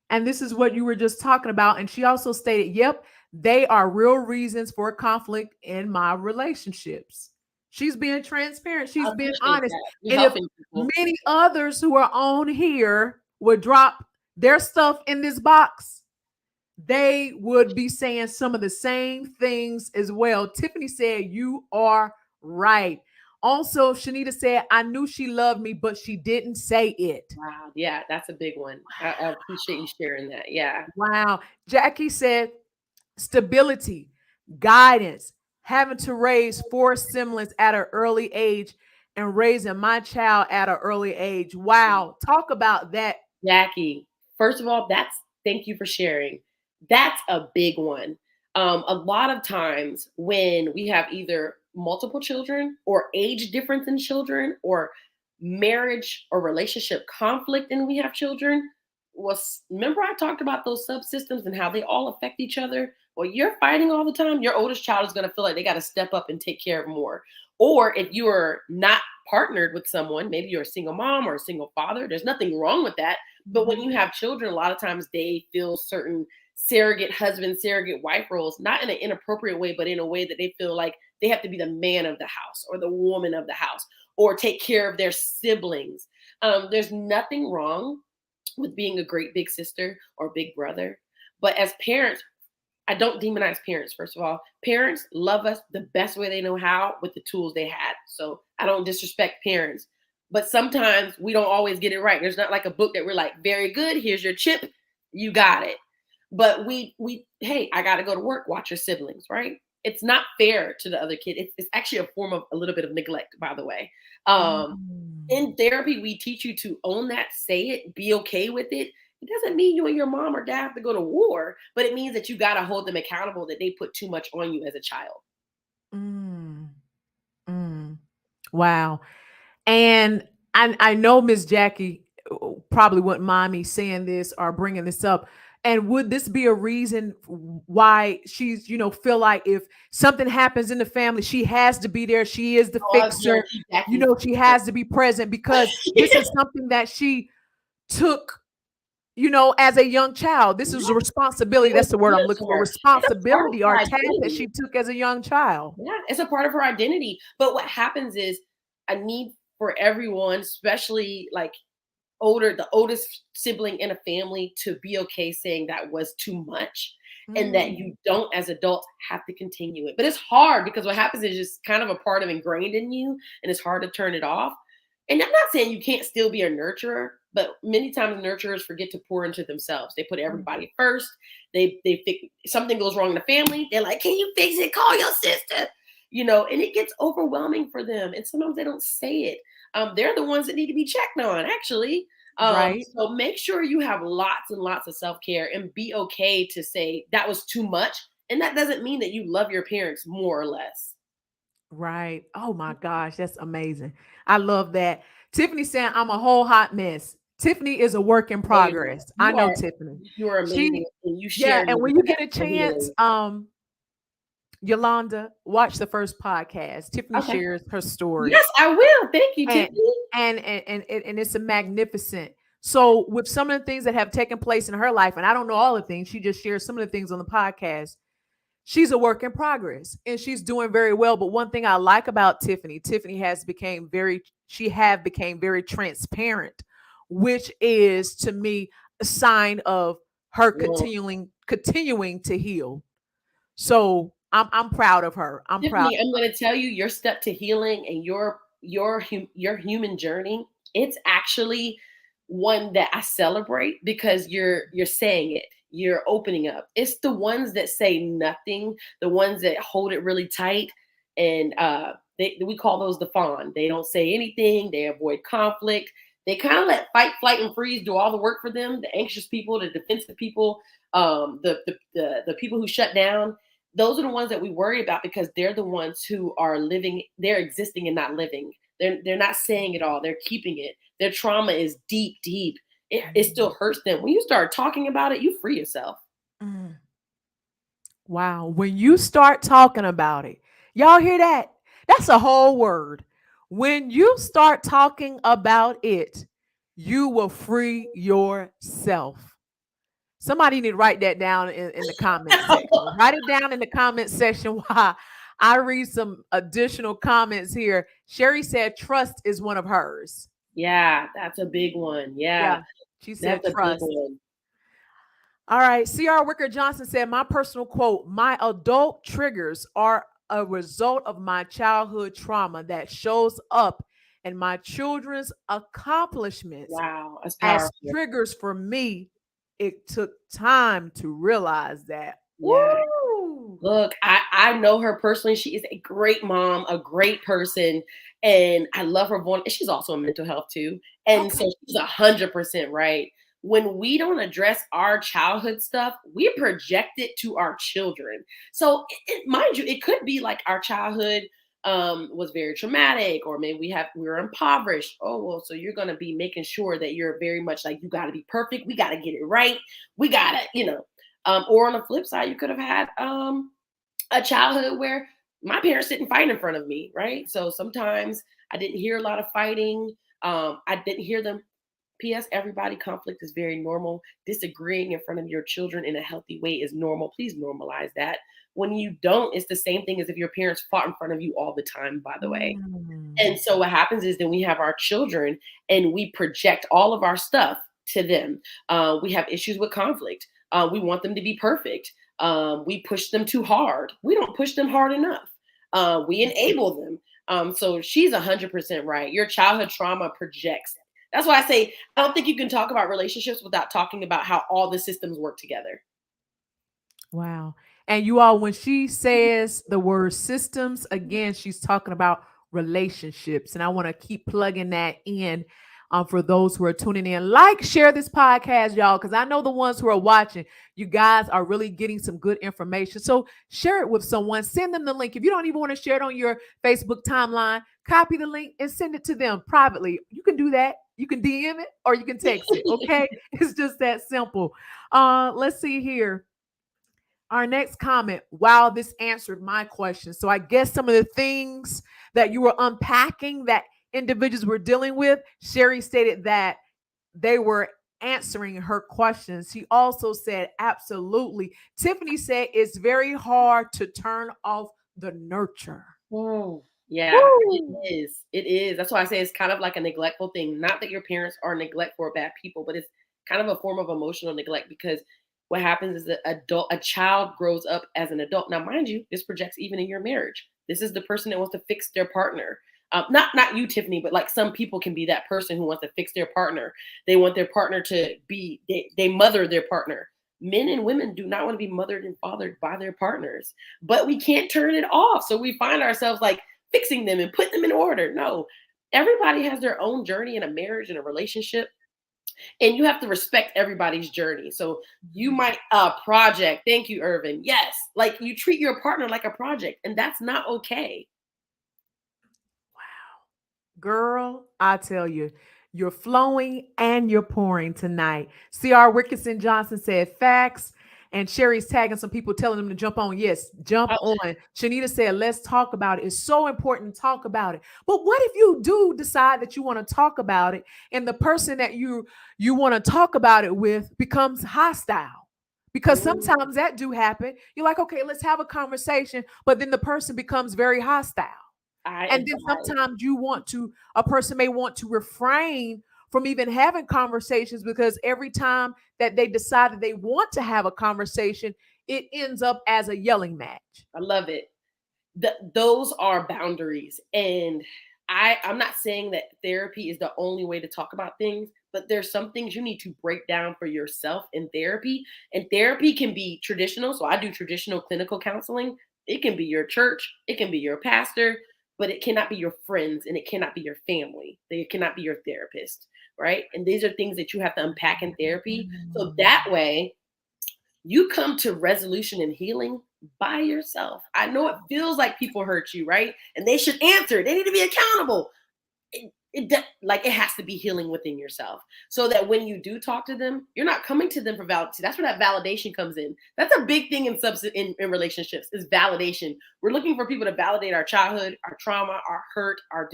And this is what you were just talking about. And she also stated, yep, they are real reasons for conflict in my relationships. She's being transparent. I She's being appreciate honest. that. You're And if helping people. many others who are on here would drop their stuff in this box, they would be saying some of the same things as well. Tiffany said, you are right. Also, Shanita said, I knew she loved me, but she didn't say it. Wow. Yeah, that's a big one. I appreciate you sharing that. Yeah. Wow. Jackie said, stability, guidance, having to raise four siblings at an early age and raising my child at an early age. Wow. Talk about that. Jackie, first of all, thank you for sharing. That's a big one. A lot of times when we have either multiple children or age difference in children or marriage or relationship conflict and we have children, was remember I talked about those subsystems and how they all affect each other? Well, you're fighting all the time. Your oldest child is going to feel like they got to step up and take care of more. Or if you are not partnered with someone, maybe you're a single mom or a single father, there's nothing wrong with that, but when you have children, a lot of times they feel certain surrogate husband, surrogate wife roles, not in an inappropriate way, but in a way that they feel like they have to be the man of the house or the woman of the house or take care of their siblings. There's nothing wrong with being a great big sister or big brother. But as parents, I don't demonize parents, first of all. Parents love us the best way they know how with the tools they had. So I don't disrespect parents. But sometimes we don't always get it right. There's not like a book that we're like, very good, here's your chip, you got it. But we hey, I gotta go to work, watch your siblings, right? It's not fair to the other kid. It's actually a form of a little bit of neglect, by the way. Mm. In therapy, we teach you to own that, say it, be okay with it. It doesn't mean you and your mom or dad have to go to war, but it means that you got to hold them accountable that they put too much on you as a child. Mm. Mm. Wow. And I know Miss Jackie probably wouldn't mind me saying this or bringing this up. And would this be a reason why she's, feel like if something happens in the family, she has to be there. She is the Oh, I fixer. guarantee Jackie's She has to be present because this is something that she took, as a young child. This is a yes, responsibility. it was That's the word I'm good looking to for. her. It's a part of Responsibility her or task that identity. she took as a young child. Yeah, it's a part of her identity. But what happens is a need for everyone, especially like the oldest sibling in a family, to be okay saying that was too much and that Mm. you don't as adults have to continue it. But it's hard because what happens is just kind of a part of ingrained in you and it's hard to turn it off. And I'm not saying you can't still be a nurturer, But many times nurturers forget to pour into themselves. They put Mm. everybody first. They fix, something goes wrong in the family. They're like, "Can you fix it? Call your sister." And it gets overwhelming for them. And sometimes they don't say it. They're the ones that need to be checked on, actually. Right. So make sure you have lots and lots of self care and be okay to say that was too much. And that doesn't mean that you love your parents more or less. Right. Oh my gosh, that's amazing. I love that. Tiffany saying I'm a whole hot mess. Tiffany is a work in No, you're not. progress. I know Tiffany. You are She amazing, and you Yeah, share and your when you get a chance, healing. Yolanda, watch the first podcast. Tiffany Okay. shares her story. Yes, I will. Thank you, And Tiffany. and it's a magnificent. So with some of the things that have taken place in her life, and I don't know all the things, she just shares some of the things on the podcast. She's a work in progress and she's doing very well. But one thing I like about Tiffany, she have became very transparent, which is to me a sign of her Well, continuing to heal. So I'm proud of her. I'm proud. Tiffany, I'm going to tell you your step to healing and your human journey. It's actually one that I celebrate because you're saying it. You're opening up. It's the ones that say nothing, the ones that hold it really tight, and we call those the fawn. They don't say anything. They avoid conflict. They kind of let fight, flight, and freeze do all the work for them. The anxious people, the defensive people, the people who shut down, those are the ones that we worry about because they're the ones who are living, they're existing and not living. They're not saying it all, they're keeping it. Their trauma is deep, deep. It still hurts them. When you start talking about it, you free yourself. Mm. Wow. When you start talking about it, y'all hear that? That's a whole word. When you start talking about it, you will free yourself. Somebody need to write that down in the comment section. Write it down in the comment section while I read some additional comments here. Sherry said trust is one of hers. Yeah, that's a big one. Yeah, Yeah, she said that's a big trust. one. All right. C.R. Wicker Johnson said, my personal quote, my adult triggers are a result of my childhood trauma that shows up in my children's accomplishments Wow, that's as powerful. triggers for me. It took time to realize that. Yeah. Woo! Look, I know her personally. She is a great mom, a great person, and I love her voice. She's also in mental health too, and Okay. so she's 100% right. When we don't address our childhood stuff, we project it to our children. So, mind you, it could be like our childhood was very traumatic, or maybe we were impoverished. Oh well, so you're gonna be making sure that you're very much like you got to be perfect. We got to get it right. We got to, or on the flip side, you could have had a childhood where my parents didn't fight in front of me, right? So sometimes I didn't hear a lot of fighting. I didn't hear them. P.S. Everybody, conflict is very normal. Disagreeing in front of your children in a healthy way is normal. Please normalize that. When you don't, it's the same thing as if your parents fought in front of you all the time, by the way. Mm. And so what happens is then we have our children and we project all of our stuff to them. We have issues with conflict. We want them to be perfect. We push them too hard. We don't push them hard enough. We enable them. So she's 100% right. Your childhood trauma projects. That's why I say I don't think you can talk about relationships without talking about how all the systems work together. Wow. And you all, when she says the word systems, again, she's talking about relationships. And I want to keep plugging that in for those who are tuning in. Like, share this podcast, y'all, because I know the ones who are watching, you guys are really getting some good information. So share it with someone. Send them the link. If you don't even want to share it on your Facebook timeline, copy the link and send it to them privately. You can do that. You can DM it or you can text it. Okay. It's just that simple. Let's see here. Our next comment. Wow, this answered my question. So I guess some of the things that you were unpacking that individuals were dealing with, Sherry stated that they were answering her questions. She also said, absolutely. Tiffany said it's very hard to turn off the nurture. Mm, yeah, it Woo! is. It is. That's why I say it's kind of like a neglectful thing. Not that your parents are neglectful or bad people, but it's kind of a form of emotional neglect because what happens is that a child grows up as an adult. Now, mind you, this projects even in your marriage. This is the person that wants to fix their partner. Not you, Tiffany, but like some people can be that person who wants to fix their partner. They want their partner to be, they mother their partner. Men and women do not want to be mothered and fathered by their partners, but we can't turn it off. So we find ourselves like fixing them and putting them in order. No, everybody has their own journey in a marriage and a relationship, and you have to respect everybody's journey. So you might project. Thank you, Irvin. Yes, like you treat your partner like a project, and that's not okay. Girl, I tell you, you're flowing and you're pouring tonight. C.R. Wickerson Johnson said facts. And Sherry's tagging some people telling them to jump on. Yes, jump Oh, on. Shanita said, let's talk about it. It's so important to talk about it. But what if you do decide that you want to talk about it and the person that you want to talk about it with becomes hostile? Because mm, sometimes that do happen. You're like, okay, let's have a conversation, but then the person becomes very hostile. I And then advise. sometimes a person may want to refrain from even having conversations because every time that they decide that they want to have a conversation, it ends up as a yelling match. I love it. Those are boundaries, and I'm not saying that therapy is the only way to talk about things, but there's some things you need to break down for yourself in therapy. And therapy can be traditional, so I do traditional clinical counseling. It can be your church, it can be your pastor, but it cannot be your friends and it cannot be your family. It cannot be your therapist, right? And these are things that you have to unpack in therapy, so that way you come to resolution and healing by yourself. I know it feels like people hurt you, right? And they should answer. They need to be accountable. Like it has to be healing within yourself, so that when you do talk to them, you're not coming to them for validation. That's where that validation comes in. That's a big thing in relationships is validation. We're looking for people to validate our childhood, our trauma, our hurt, our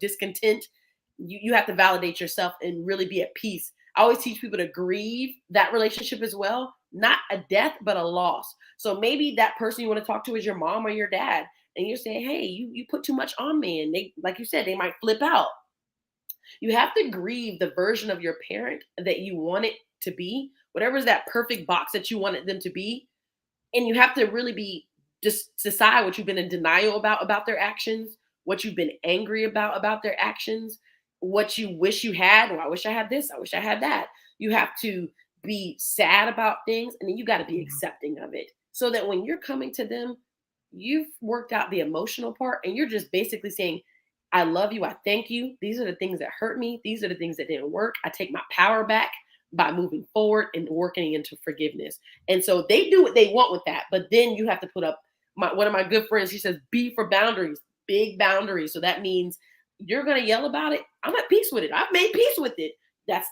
discontent. You have to validate yourself and really be at peace. I always teach people to grieve that relationship as well, not a death, but a loss. So maybe that person you want to talk to is your mom or your dad, and you're saying, hey, you put too much on me. And they, like you said, they might flip out. You have to grieve the version of your parent that you want it to be, whatever is that perfect box that you wanted them to be. And you have to really be just decide what you've been in denial about their actions, what you've been angry about their actions, what you wish you had. Well, I wish I had this, I wish I had that. You have to be sad about things, and then you got to be accepting of it, so that when you're coming to them, you've worked out the emotional part and you're just basically saying, I love you, I thank you, these are the things that hurt me, these are the things that didn't work, I take my power back by moving forward and working into forgiveness. And so they do what they want with that, but then you have to put up one of my good friends, he says, B for boundaries, big boundaries. So that means you're going to yell about it, I'm at peace with it, I've made peace with it. That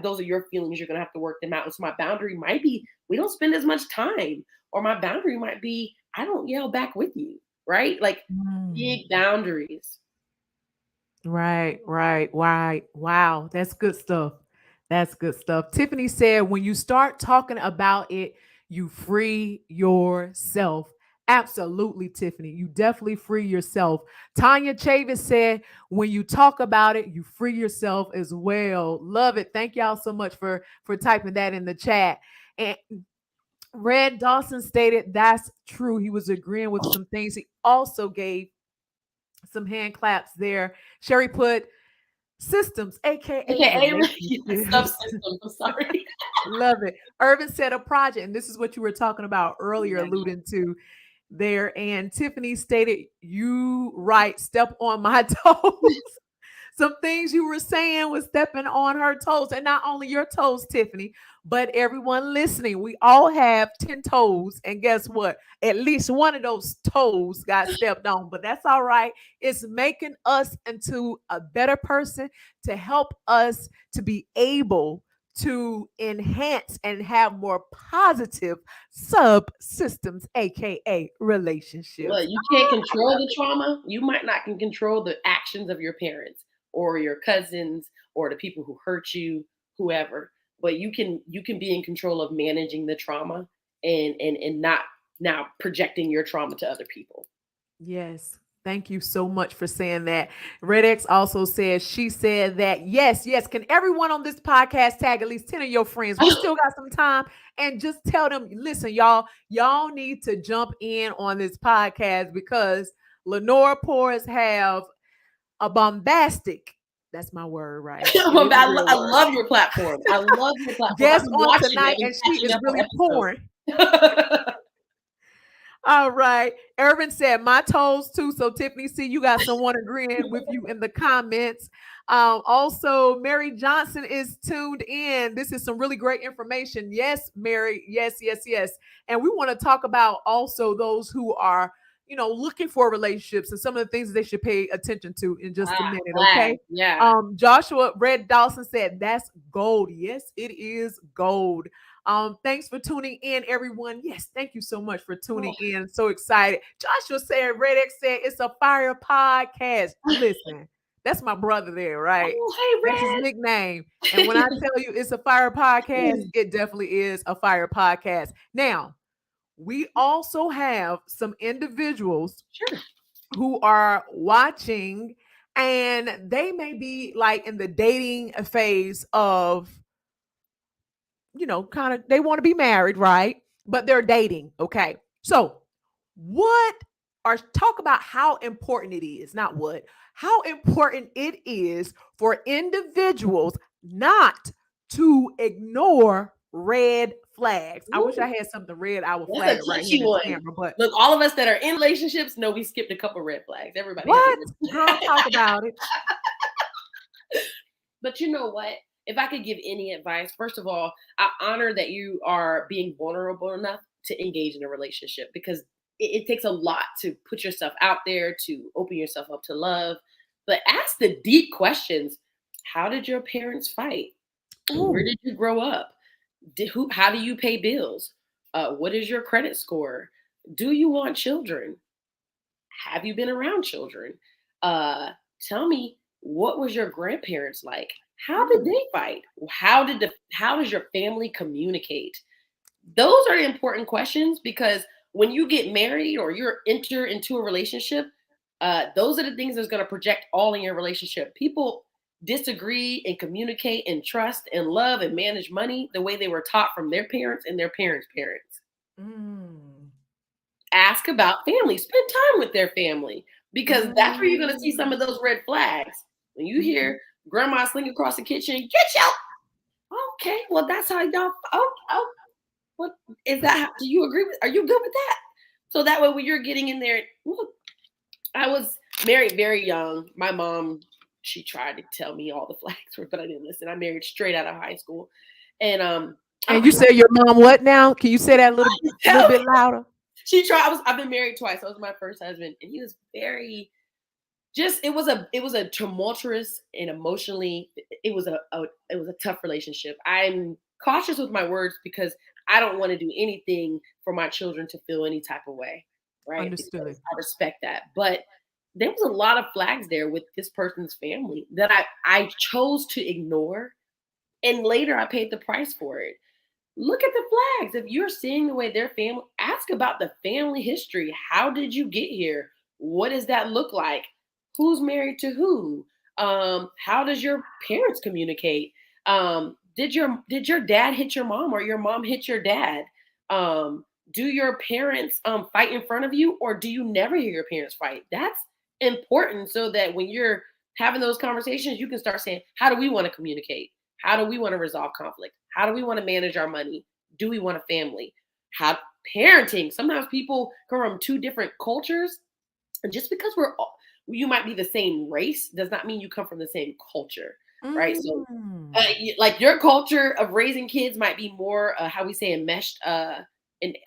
those are your feelings, you're going to have to work them out. And so my boundary might be, we don't spend as much time, or my boundary might be, I don't yell back with you, right? Like Mm. big boundaries. Right, right, right. Wow, that's good stuff. That's good stuff. Tiffany said, when you start talking about it, you free yourself. Absolutely, Tiffany. You definitely free yourself. Tanya Chavis said, when you talk about it, you free yourself as well. Love it. Thank y'all so much for typing that in the chat. And Red Dawson stated that's true. He was agreeing with some things. He also gave some hand claps there. Sherry put systems, aka Okay, yes, relationships. subsystems. I'm sorry. Love it. Irvin said a project, and this is what you were talking about earlier, Yeah. alluding to there. And Tiffany stated, "You right, step on my toes." Some things you were saying was stepping on her toes, and not only your toes, Tiffany, but everyone listening. We all have 10 toes, and guess what? At least one of those toes got stepped on, but that's all right. It's making us into a better person to help us to be able to enhance and have more positive subsystems, aka relationships. Look, you can't control the trauma. You might not can control the actions of your parents or your cousins or the people who hurt you, whoever. But you can be in control of managing the trauma, and not now projecting your trauma to other people. Yes. Thank you so much for saying that. Red X also says, she said that, yes, yes. Can everyone on this podcast tag at least 10 of your friends? We still got some time, and just tell them, listen, y'all need to jump in on this podcast because Lenora Porras have a bombastic, that's my word, right? It Well, is a real I word. love your platform. I love your platform. I've Guest been on watching it. tonight, I've been and she catching is up really pouring. on episodes. All right. Irvin said, my toes too. So, Tiffany, see, you got someone agreeing with you in the comments. Also, Mary Johnson is tuned in. This is some really great information. Yes, Mary. Yes, yes, yes. And we want to talk about also those who are, looking for relationships and some of the things that they should pay attention to in just a minute. Okay. Flag. Yeah. Joshua Red Dawson said, that's gold. Yes, it is gold. Thanks for tuning in, everyone. Yes, thank you so much for tuning in. So excited. Joshua said, Red X said, it's a fire podcast. Listen, that's my brother there, right? Oh, That's his hey, nickname. And when I tell you it's a fire podcast, Red. it definitely is a fire podcast. Now, we also have some individuals Sure. who are watching, and they may be like in the dating phase of, kind of, they want to be married, right? But they're dating. Okay. So, what or talk about how important it is, not what, how important it is for individuals not to ignore red flags. I wish I Ooh, had something red. I would flag that's it a right here in touchy this one. camera. But Look, all of us that are in relationships know we skipped a couple red flags. Everybody has a what? red Girl, flag. talk about it. But you know what? If I could give any advice, first of all, I honor that you are being vulnerable enough to engage in a relationship because it takes a lot to put yourself out there, to open yourself up to love. But ask the deep questions. How did your parents fight? Where Ooh. did you grow up? How do you pay bills? What is your credit score? Do you want children? Have you been around children? Tell me, what was your grandparents like? How did Mm. they fight? How does your family communicate? Those are important questions because when you get married or you're enter into a relationship, those are the things that's going to project all in your relationship. People disagree and communicate and trust and love and manage money the way they were taught from their parents and their parents' parents. Mm. Ask about family, spend time with their family because that's where you're going to see some Mm. of those red flags. When you Mhm. hear grandma sling across the kitchen, get your okay, well that's how y'all. Oh, what is that? Do you agree with? Are you good with that? So that way, when you're getting in there, look, I was married very young. My mom, she tried to tell me all the flags were, but I didn't listen. I married straight out of high school, and I And don't you have say your mom what now? Can you say that a little to bit louder? she tried. I've been married twice. That was my first husband, and he was very just. It was a tumultuous and emotionally. It was a tough relationship. I'm cautious with my words because I don't want to do anything for my children to feel any type of way, right? Understood. Because I respect that, but there was a lot of flags there with this person's family that I chose to ignore, and later I paid the price for it. Look at the flags. If you're seeing the way their family, ask about the family history. How did you get here? What does that look like? Who's married to who? How does your parents communicate? Did your dad hit your mom or your mom hit your dad? Do your parents fight in front of you or do you never hear your parents fight? That's important so that when you're having those conversations, you can start saying, how do we want to communicate? How do we want to resolve conflict? How do we want to manage our money? Do we want a family? How parenting? Sometimes people come from two different cultures, and just because you might be the same race does not mean you come from the same culture, right? So, Mm. like your culture of raising kids might be more how we say enmeshed and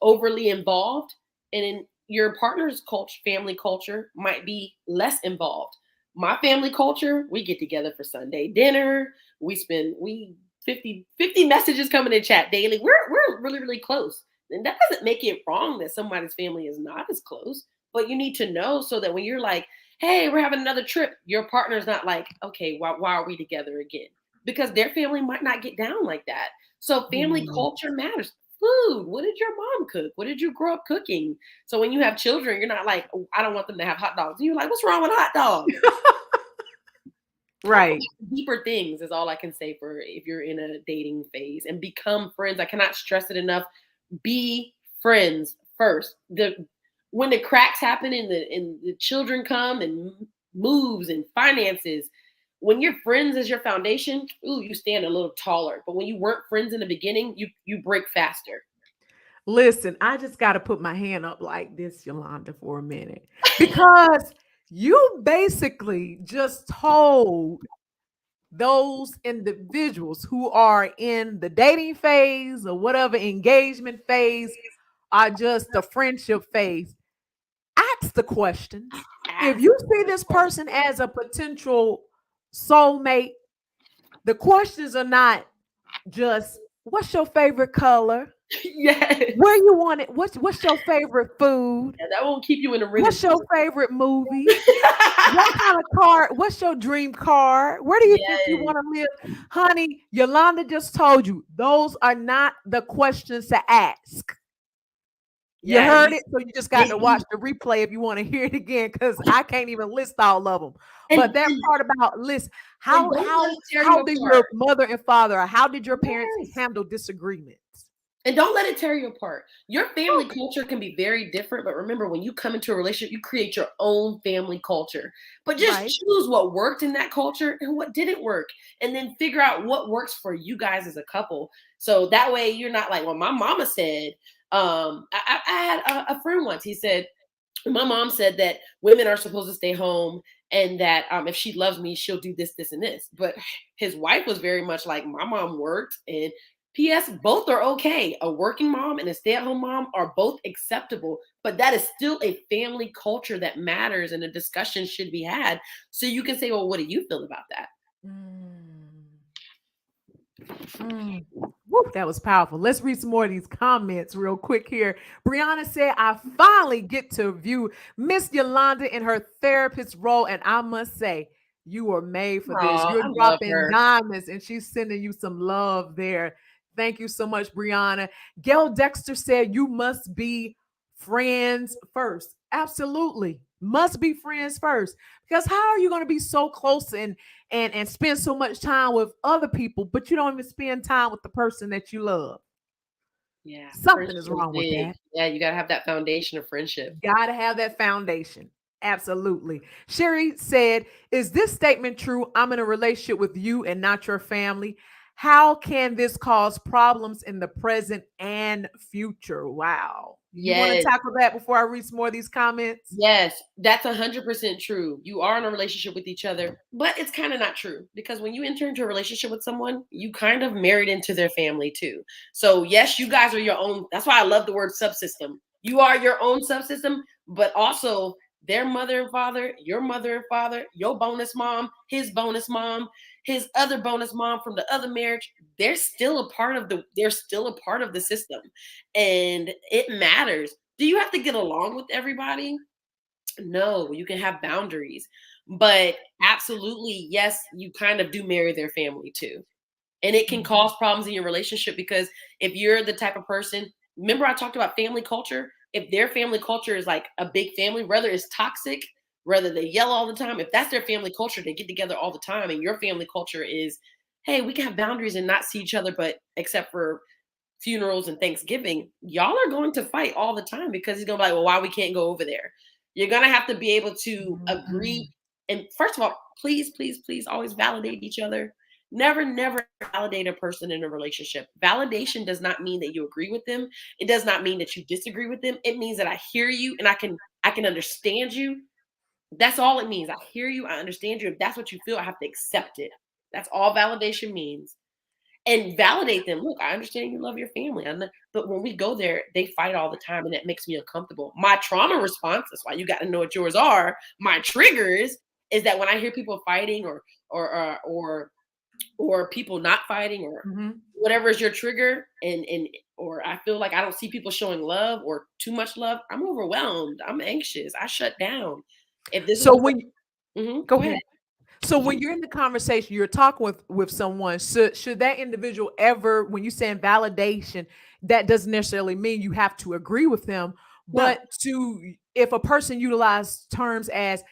overly involved, and in your partner's culture, family culture might be less involved. My family culture, we get together for Sunday dinner. We 50 messages coming in chat daily. We're really really close, and that doesn't make it wrong that somebody's family is not as close. But you need to know so that when you're like, hey, we're having another trip, your partner's not like, okay, why are we together again? Because their family might not get down like that. So family Ooh. culture matters. Food. What did your mom cook? What did you grow up cooking? So when you have children, you're not like, oh, I don't want them to have hot dogs. And you're like, what's wrong with hot dogs? Talk Right. about deeper things is all I can say for if you're in a dating phase and become friends. I cannot stress it enough. Be friends first. The when the cracks happen and the children come and moves and finances. When your friends is your foundation, ooh, you stand a little taller. But when you weren't friends in the beginning, you break faster. Listen, I just got to put my hand up like this, Yolanda, for a minute, because you basically just told those individuals who are in the dating phase or whatever engagement phase are just the friendship phase. Ask the questions. If Ask you see the this question. person as a potential soulmate, the questions are not just what's your favorite color? Where Yes. you want it? What's your favorite food? Yeah, that won't keep you in a rented What's your place. favorite movie? What kind of car? What's your dream car? Where do you think you Yes. want to live? Honey, Yolanda just told you those are not the questions to ask. You Yeah. heard it, so you just got to watch You the replay if you want to hear it again, because I can't even list all of them. and, But that and part about list, and how don't let how it tear you how did apart. your mother and father, or how did your parents Yes. handle disagreements? And don't let it tear you apart. Your family Okay, culture can be very different, but remember, when you come into a relationship, you create your own family culture. But just right. choose what worked in that culture and what didn't work, and then figure out what works for you guys as a couple. So that way, you're not like, well, my mama said. I had a friend once. He said, my mom said that women are supposed to stay home, and that if she loves me, she'll do this, this, and this. But his wife was very much like, my mom worked, and P.S. both are okay. A working mom and a stay-at-home mom are both acceptable, but that is still a family culture that matters, and a discussion should be had. So you can say, well, what do you feel about that? Mm. Mm. Woo, that was powerful. Let's read some more of these comments real quick here. Brianna said, I finally get to view Miss Yolanda in her therapist role. And I must say, you were made for this. Oh, You're I love dropping her. diamonds, and she's sending you some love there. Thank you so much, Brianna. Gail Dexter said, you must be friends first. Absolutely. Must be friends first. Because how are you going to be so close and spend so much time with other people, but you don't even spend time with the person that you love? Yeah, Something friendship is is wrong with big. that. Yeah, you gotta have that foundation of friendship. Got to have that foundation. Absolutely. Sherry said, is this statement true? I'm in a relationship with you and not your family. How can this cause problems in the present and future? Wow. You want to Yes. tackle that before I read some more of these comments? Yes, that's 100% true. You are in a relationship with each other, but it's kind of not true, because when you enter into a relationship with someone, you kind of married into their family too. So, yes, you guys are your own. That's why I love the word subsystem. You are your own subsystem, but also their mother and father, your bonus mom, his other bonus mom from the other marriage, they're still a part of the system. And it matters. Do you have to get along with everybody? No, you can have boundaries. But absolutely, yes, you kind of do marry their family too. And it can Mhm. cause problems in your relationship, because if you're the type of person, remember I talked about family culture? If their family culture is like a big family, whether it's toxic, whether they yell all the time, if that's their family culture, they get together all the time, and your family culture is, hey, we can have boundaries and not see each other, but except for funerals and Thanksgiving, y'all are going to fight all the time, because he's gonna be like, well, why we can't go over there? You're gonna have to be able to agree. Mhm. And first of all, please, please, please always validate each other. Never, never validate a person in a relationship. Validation does not mean that you agree with them. It does not mean that you disagree with them. It means that I hear you and I can understand you. That's all it means. I hear you, I understand you. If that's what you feel, I have to accept it. That's all validation means, and validate them. Look, I understand you love your family, but when we go there, they fight all the time, and that makes me uncomfortable. My trauma response, that's why you got to know what yours are. My triggers is that when I hear people fighting, or people not fighting, or Mhm. whatever is your trigger, and or I feel like I don't see people showing love or too much love, I'm overwhelmed. I'm anxious. I shut down. If this is So the when go go ahead. ahead. So when you're in the conversation, you're talking with someone, should that individual ever, when you saying validation, that doesn't necessarily mean you have to agree with them, No. but to if a person utilize terms as,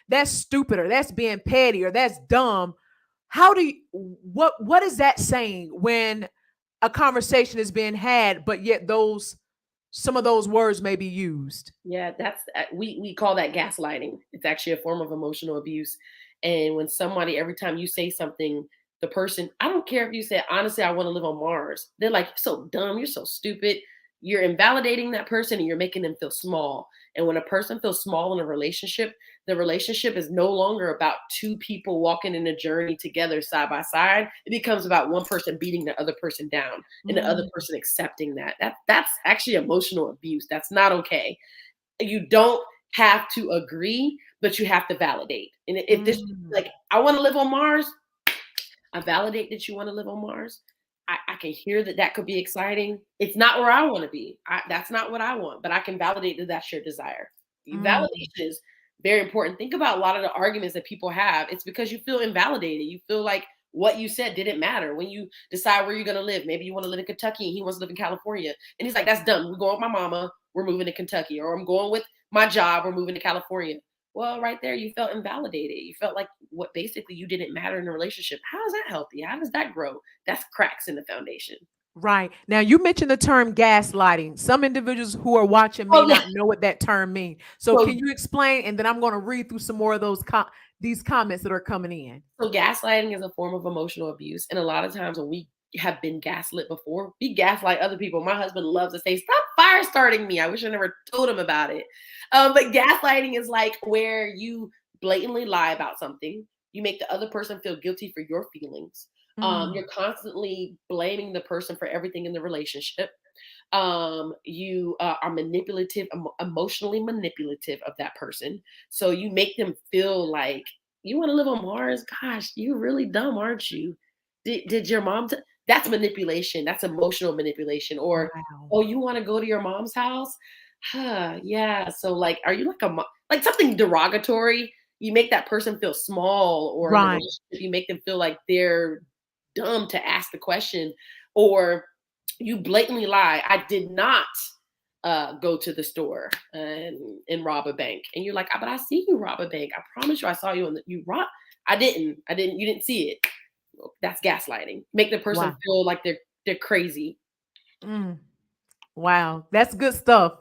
that's stupid, or that's being petty, or that's dumb, how do you, what is that saying when a conversation is being had, but yet those some of those words may be used. Yeah, that's we call that gaslighting. It's actually a form of emotional abuse. And when somebody, every time you say something, the person, I don't care if you say, honestly, I want to live on Mars. They're like, you're so dumb, you're so stupid. You're invalidating that person and you're making them feel small. And when a person feels small in a relationship, the relationship is no longer about two people walking in a journey together side by side. It becomes about one person beating the other person down and the other Mm, person accepting that. That's actually emotional abuse. That's not okay. You don't have to agree, but you have to validate. And if this, mm, like, I want to live on Mars, I validate that you want to live on Mars. I can hear that that could be exciting. It's not where I want to be. That's not what I want, but I can validate that that's your desire. mm. Validation is very important. Think about a lot of the arguments that people have. It's because you feel invalidated. You feel like what you said didn't matter. When you decide where you're going to live, maybe you want to live in Kentucky and he wants to live in California. And he's like, that's dumb. We're going with my mama. We're moving to Kentucky. Or I'm going with my job. We're moving to California. Well, right there, you felt invalidated. You felt like what basically you didn't matter in a relationship. How is that healthy? How does that grow? That's cracks in the foundation. Right. Now you mentioned the term gaslighting. Some individuals who are watching may Oh yeah. not know what that term means. So So can you explain? And then I'm going to read through some more of these comments that are coming in. so gaslighting is a form of emotional abuse. And a lot of times when we have been gaslit before, we gaslight other people. My husband loves to say, stop fire starting me. I wish I never told him about it. But gaslighting is like where you blatantly lie about something. You make the other person feel guilty for your feelings. Mm, You're constantly blaming the person for everything in the relationship. You are manipulative, emotionally manipulative of that person. So you make them feel like you want to live on Mars. Gosh, you're really dumb, aren't you? Did your mom? That's manipulation. That's emotional manipulation. Or, wow. oh, you want to go to your mom's house? Huh, yeah. So, like, are you like like something derogatory? You make that person feel small, or in the Right. relationship, you make them feel like they're dumb to ask the question, or you blatantly lie. I did not go to the store and rob a bank. And you're like, but I see you rob a bank. I promise you, I saw you you rob. I didn't. I didn't. You didn't see it. That's gaslighting. Make the person Wow. feel like they're crazy. Mm. Wow, that's good stuff.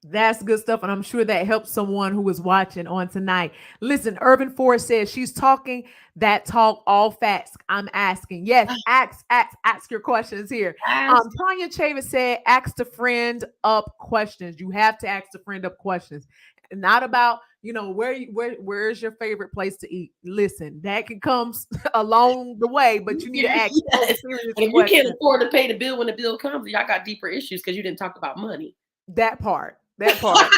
That's good stuff. And I'm sure that helps someone who is watching on tonight. Listen, Urban Forest says she's talking that talk, all facts. I'm asking. Yes, ask your questions here. Ask. Tanya Chavis said, ask the friend up questions. You have to ask the friend up questions. Not about, where's your favorite place to eat. Listen, that can come along the way, but you need to ask those Yes. serious But if you can't questions. afford to pay the bill when the bill comes, y'all got deeper issues because you didn't talk about money. That part. That part.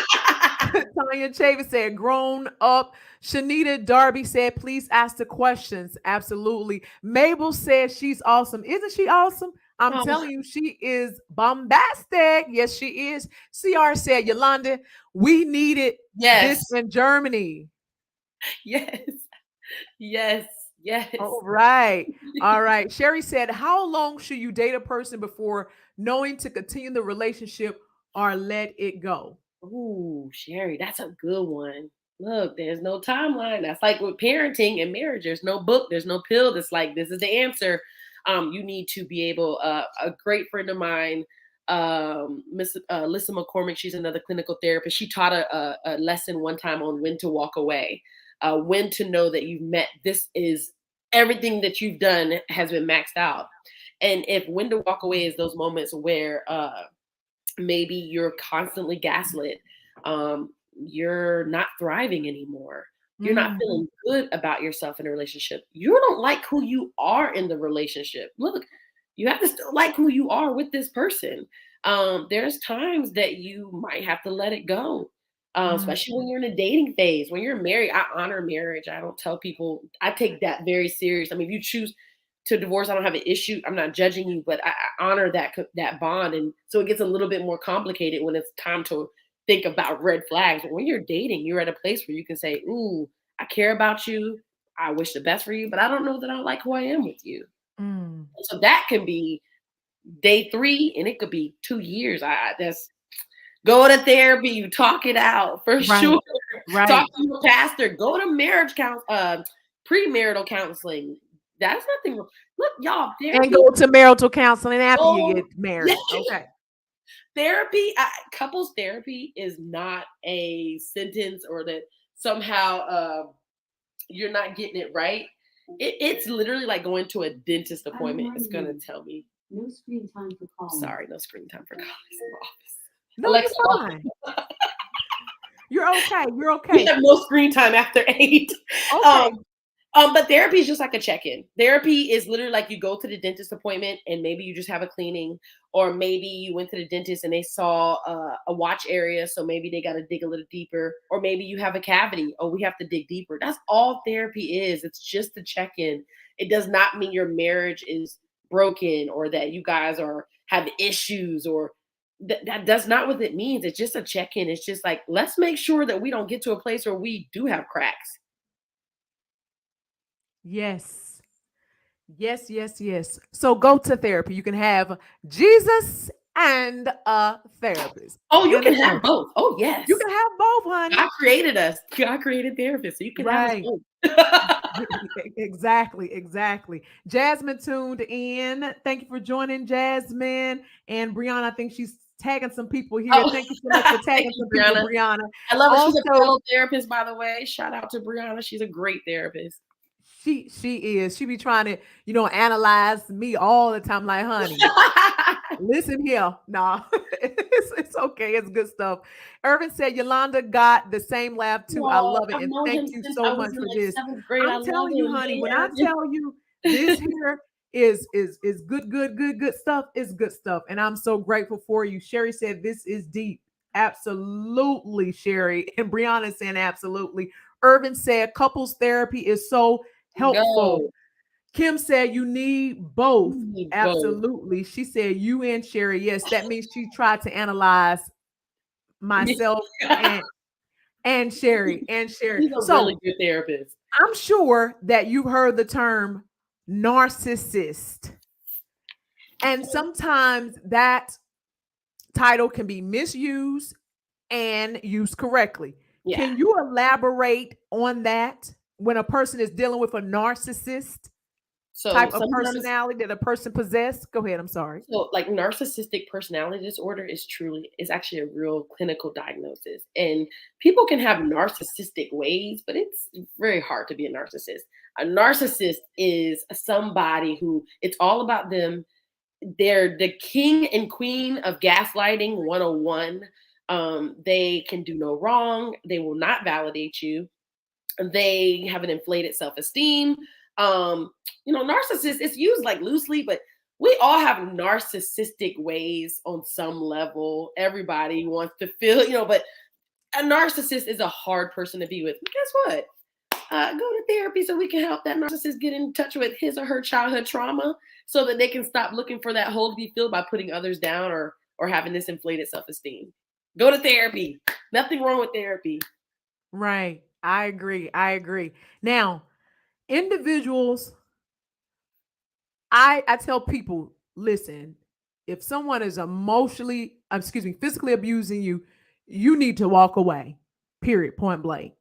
Tanya Chavis said, grown up. Shanita Darby said, please ask the questions. Absolutely. Mabel said she's awesome. Isn't she awesome? I'm Oh, telling you, she is bombastic. Yes, she is. CR said, Yolanda, we needed this yes. in Germany. Yes. Yes. Yes. All right. All right. Sherry said, how long should you date a person before knowing to continue the relationship or let it go? Ooh, Sherry, that's a good one. Look, there's no timeline. That's like with parenting and marriage. There's no book, there's no pill that's like, this is the answer. You need to be able, a great friend of mine, Miss Lissa McCormick, she's another clinical therapist. She taught a lesson one time on when to walk away, when to know that you've met, this is everything that you've done has been maxed out. And if when to walk away is those moments where, maybe you're constantly gaslit, you're not thriving anymore, you're not Mm, feeling good about yourself in a relationship, you don't like who you are in the relationship. Look, you have to still like who you are with this person. There's times that you might have to let it go, mm, especially when you're in a dating phase. When you're married, I honor marriage. I don't tell people, I take that very serious. I mean, if you choose to divorce, I don't have an issue. I'm not judging you, but I honor that bond. And so it gets a little bit more complicated when it's time to think about red flags. But when you're dating, you're at a place where you can say, ooh, I care about you. I wish the best for you, but I don't know that I like who I am with you. mm. And so that can be day 3, and it could be 2 years. That's go to therapy. You talk it out for Right. sure. Talk Right. to your pastor. Go to premarital counseling. That's nothing. Look, y'all, And therapy. go to marital counseling after you Oh, get yeah. married. Okay. Therapy, couples therapy is not a sentence or that somehow you're not getting it right. It's literally like going to a dentist appointment. It's gonna tell me no screen time for calls. Sorry, no screen time for calls in the office. No, Alexa, you're fine. You're okay. You're okay. We have no screen time after 8. Okay. But therapy is just like a check-in. Therapy is literally like you go to the dentist appointment and maybe you just have a cleaning, or maybe you went to the dentist and they saw a watch area, so maybe they got to dig a little deeper, or maybe you have a cavity, oh, we have to dig deeper. That's all therapy is. It's just a check-in. It does not mean your marriage is broken or that you guys have issues, or that's not what it means. It's just a check-in. It's just like, let's make sure that we don't get to a place where we do have cracks. Yes. Yes, yes, yes. So go to therapy. You can have Jesus and a therapist. Oh, you can have both. Oh, yes. You can have both, honey. God created us. God created therapists, so you can have us both. Exactly, exactly. Jasmine tuned in. Thank you for joining, Jasmine. And Brianna, I think she's tagging some people here. Oh. Thank you so much for tagging some people, Brianna. I love her. She's a fellow therapist, by the way. Shout out to Brianna. She's a great therapist. She is. She be trying to, analyze me all the time. Like, honey, listen here. Nah, it's okay. It's good stuff. Irvin said Yalonda got the same laugh too. I love it. And thank you so much for this. I'm telling you, honey, when I tell you this here is good stuff. It's good stuff. And I'm so grateful for you. Sherry said this is deep. Absolutely, Sherry. And Brianna is saying absolutely. Irvin said couples therapy is so helpful. Go. Kim said you need both. Absolutely. She said you and Sherry. Yes, that means she tried to analyze myself and Sherry and Sherry. She's a really good therapist. I'm sure that you've heard the term narcissist. And sometimes that title can be misused and used correctly. Yeah. Can you elaborate on that when a person is dealing with a narcissist type of personality that a person possesses? Go ahead. I'm sorry. So like narcissistic personality disorder is actually a real clinical diagnosis. And people can have narcissistic ways, but it's very hard to be a narcissist. A narcissist is somebody who it's all about them. They're the king and queen of gaslighting 101. They can do no wrong. They will not validate you. They have an inflated self-esteem. Narcissist, it's used like loosely, but we all have narcissistic ways on some level. Everybody wants to feel, but a narcissist is a hard person to be with. But guess what? Go to therapy so we can help that narcissist get in touch with his or her childhood trauma so that they can stop looking for that hole to be filled by putting others down or having this inflated self-esteem. Go to therapy. Nothing wrong with therapy. Right. I agree. Now, individuals, I tell people, listen, if someone is physically abusing you, you need to walk away. Period. Point blank.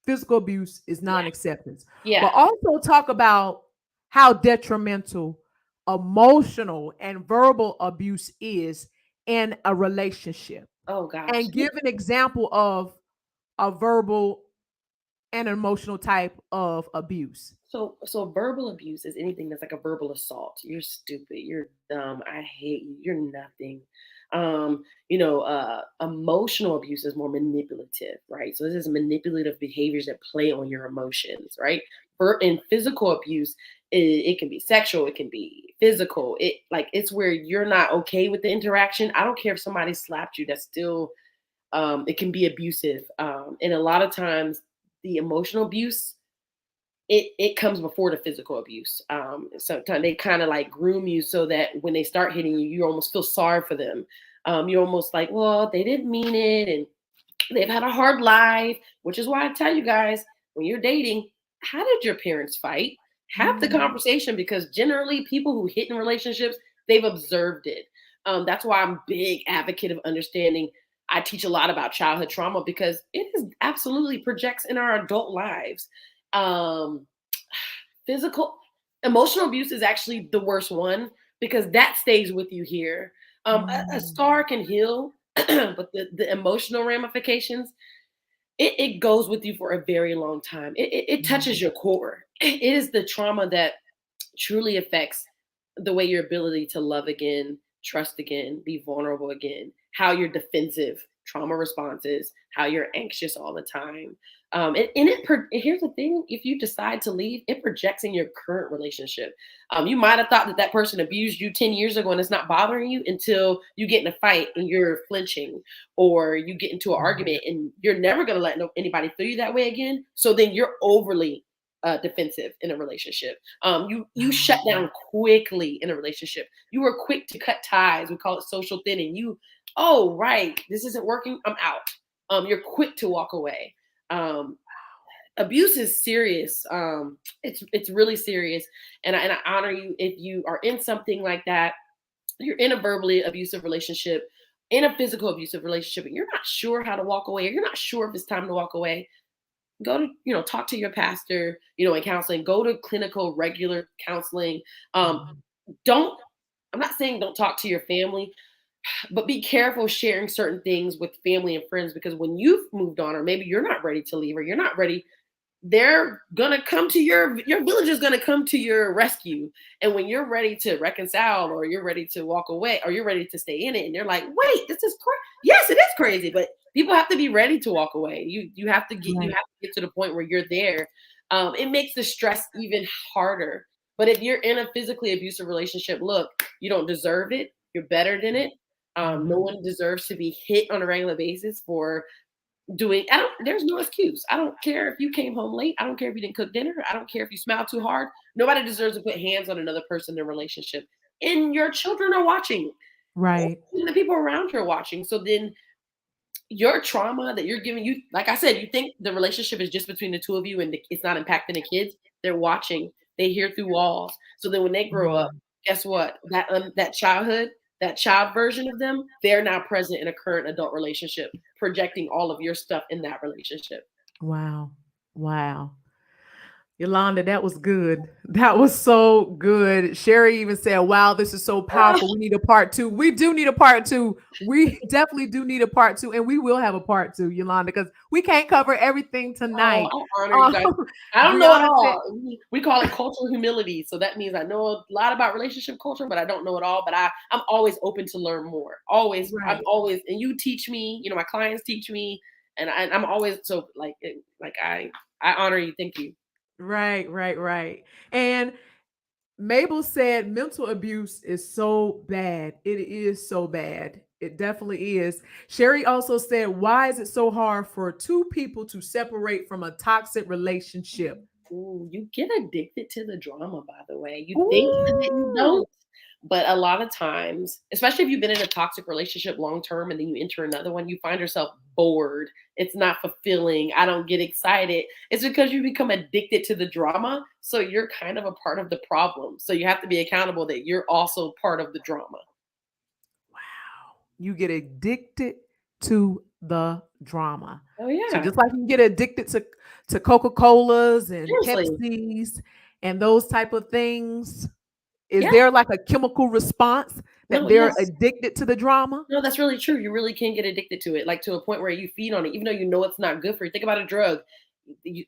Physical abuse is non-acceptance. Yeah. But also talk about how detrimental emotional and verbal abuse is in a relationship. Oh gosh. And give an example of a verbal and emotional type of abuse. So verbal abuse is anything that's like a verbal assault. You're stupid. You're dumb. I hate you. You're nothing. Emotional abuse is more manipulative, right? So this is manipulative behaviors that play on your emotions, right? And physical abuse, it can be sexual, it can be physical. It's where you're not okay with the interaction. I don't care if somebody slapped you. That's still, it can be abusive. And a lot of times, the emotional abuse, it comes before the physical abuse. Sometimes they kind of like groom you so that when they start hitting you, you almost feel sorry for them. You're almost like, well, they didn't mean it, and they've had a hard life, which is why I tell you guys, when you're dating, how did your parents fight? Have the conversation, because generally people who hit in relationships, they've observed it. That's why I'm a big advocate of understanding. I teach a lot about childhood trauma because it is absolutely projects in our adult lives. Emotional abuse is actually the worst one because that stays with you here. A scar can heal, but the emotional ramifications, it goes with you for a very long time. It touches Mm. your core. It is the trauma that truly affects the way your ability to love again, trust again, be vulnerable again, how you're defensive, trauma responses, how you're anxious all the time. Here's the thing: if you decide to leave, it projects in your current relationship. You might have thought that that person abused you 10 years ago, and it's not bothering you until you get in a fight and you're flinching, or you get into an Mhm. argument and you're never going to let anybody feel you that way again. So then you're overly defensive in a relationship. You shut Wow. down quickly in a relationship. You are quick to cut ties. We call it social thinning. Oh right, this isn't working. I'm out. You're quick to walk away. Um, Abuse is serious. It's really serious, and I honor you if you are in something like that. You're in a verbally abusive relationship, in a physical abusive relationship, and you're not sure how to walk away, or you're not sure if it's time to walk away. Go to, talk to your pastor, in counseling. Go to clinical regular counseling. um Mhm. don't I'm not saying don't talk to your family, but be careful sharing certain things with family and friends, because when you've moved on, or maybe you're not ready to leave, or you're not ready, they're gonna come to your village is gonna come to your rescue. And when you're ready to reconcile, or you're ready to walk away, or you're ready to stay in it, and they're like, wait, this is crazy. Yes, it is crazy, but people have to be ready to walk away. You Right. have to get to the point where you're there. It makes the stress even harder. But if you're in a physically abusive relationship, look, you don't deserve it. You're better than it. No Mhm. one deserves to be hit on a regular basis for there's no excuse. I don't care if you came home late. I don't care if you didn't cook dinner. I don't care if you smiled too hard. Nobody deserves to put hands on another person in a relationship. And your children are watching. Right. And the people around you are watching. So then your trauma that you're giving, you, like I said, you think the relationship is just between the two of you and it's not impacting the kids. They're watching. They hear through walls. So then when they grow up, Mhm. guess what? That childhood, that child version of them, they're now present in a current adult relationship, projecting all of your stuff in that relationship. Wow. Wow. Yolanda, that was good. That was so good. Sherry even said, wow, this is so powerful. We need a part two. We do need a part two. We definitely do need a part two. And we will have a part two, Yolanda, because we can't cover everything Oh, tonight. I honor you Um, guys. I don't know it Brianna said, all. We call it cultural humility. So that means I know a lot about relationship culture, but I don't know it all. But I'm always open to learn more. Always, I'm right, always, and you teach me. My clients teach me, and I'm always so like I honor you. Thank you. right, right, right. And Mabel said mental abuse is so bad. It is so bad. It definitely is. Sherry also said, why is it so hard for two people to separate from a toxic relationship? Ooh, you get addicted to the drama, by the way. You think that you Ooh. don't, but a lot of times, especially if you've been in a toxic relationship long term and then you enter another one, you find yourself bored. It's not fulfilling. I don't get excited. It's because you become addicted to the drama. So you're kind of a part of the problem. So you have to be accountable that you're also part of the drama. Wow. You get addicted to the drama. Oh, So yeah. just like you get addicted to Coca-Colas and Seriously. Pepsis and those type of things, is Yeah. there like a chemical response that No, they're yes. addicted to the drama? No, that's really true. You really can get addicted to it, like to a point where you feed on it, even though you know it's not good for you. Think about a drug.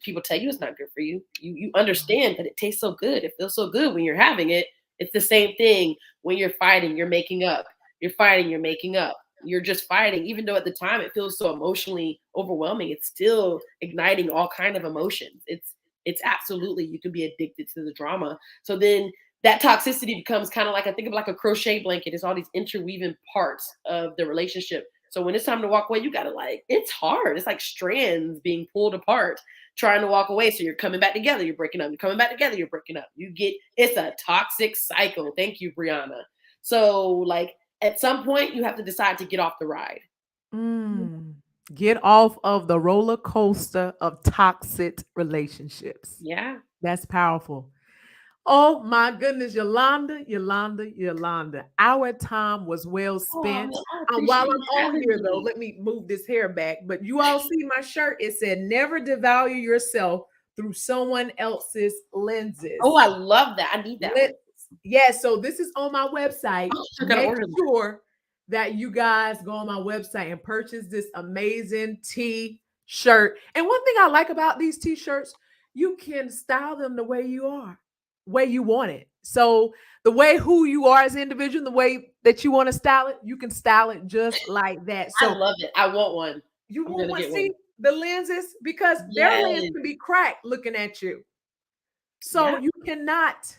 People tell you it's not good for you. You understand that it tastes so good. It feels so good when you're having it. It's the same thing when you're fighting. You're making up. You're fighting. You're making up. You're just fighting, even though at the time it feels so emotionally overwhelming. It's still igniting all kind of emotions. It's absolutely, you can be addicted to the drama. So then that toxicity becomes kind of like, I think of like a crochet blanket. It's all these interweaving parts of the relationship. So when it's time to walk away, you gotta, like, it's hard. It's like strands being pulled apart, trying to walk away. So you're coming back together, you're breaking up. You're coming back together, you're breaking up. It's a toxic cycle. Thank you, Brianna. So like at some point, you have to decide to get off the ride. Mm. Get off of the roller coaster of toxic relationships. Yeah. That's powerful. Oh my goodness, Yolanda, Yolanda, Yolanda. Our time was well Oh, spent. I While appreciate you I'm on having here, though, me. let me move this hair back. But you all see my shirt. It said, never devalue yourself through someone else's Oh, lenses. I love that. I need that one. Let, yeah, so this is on my website. Oh, I gotta Make order that. sure that you guys go on my website and purchase this amazing t-shirt. And one thing I like about these t-shirts, you can style them the way you are, way you want it. So the way who you are as an individual, the way that you want to style it, you can style it just like that. I So love it. I want one. you I'm want gonna one, get one. see the lenses, because their lens Yes. can be cracked looking at you. So Yeah. you cannot,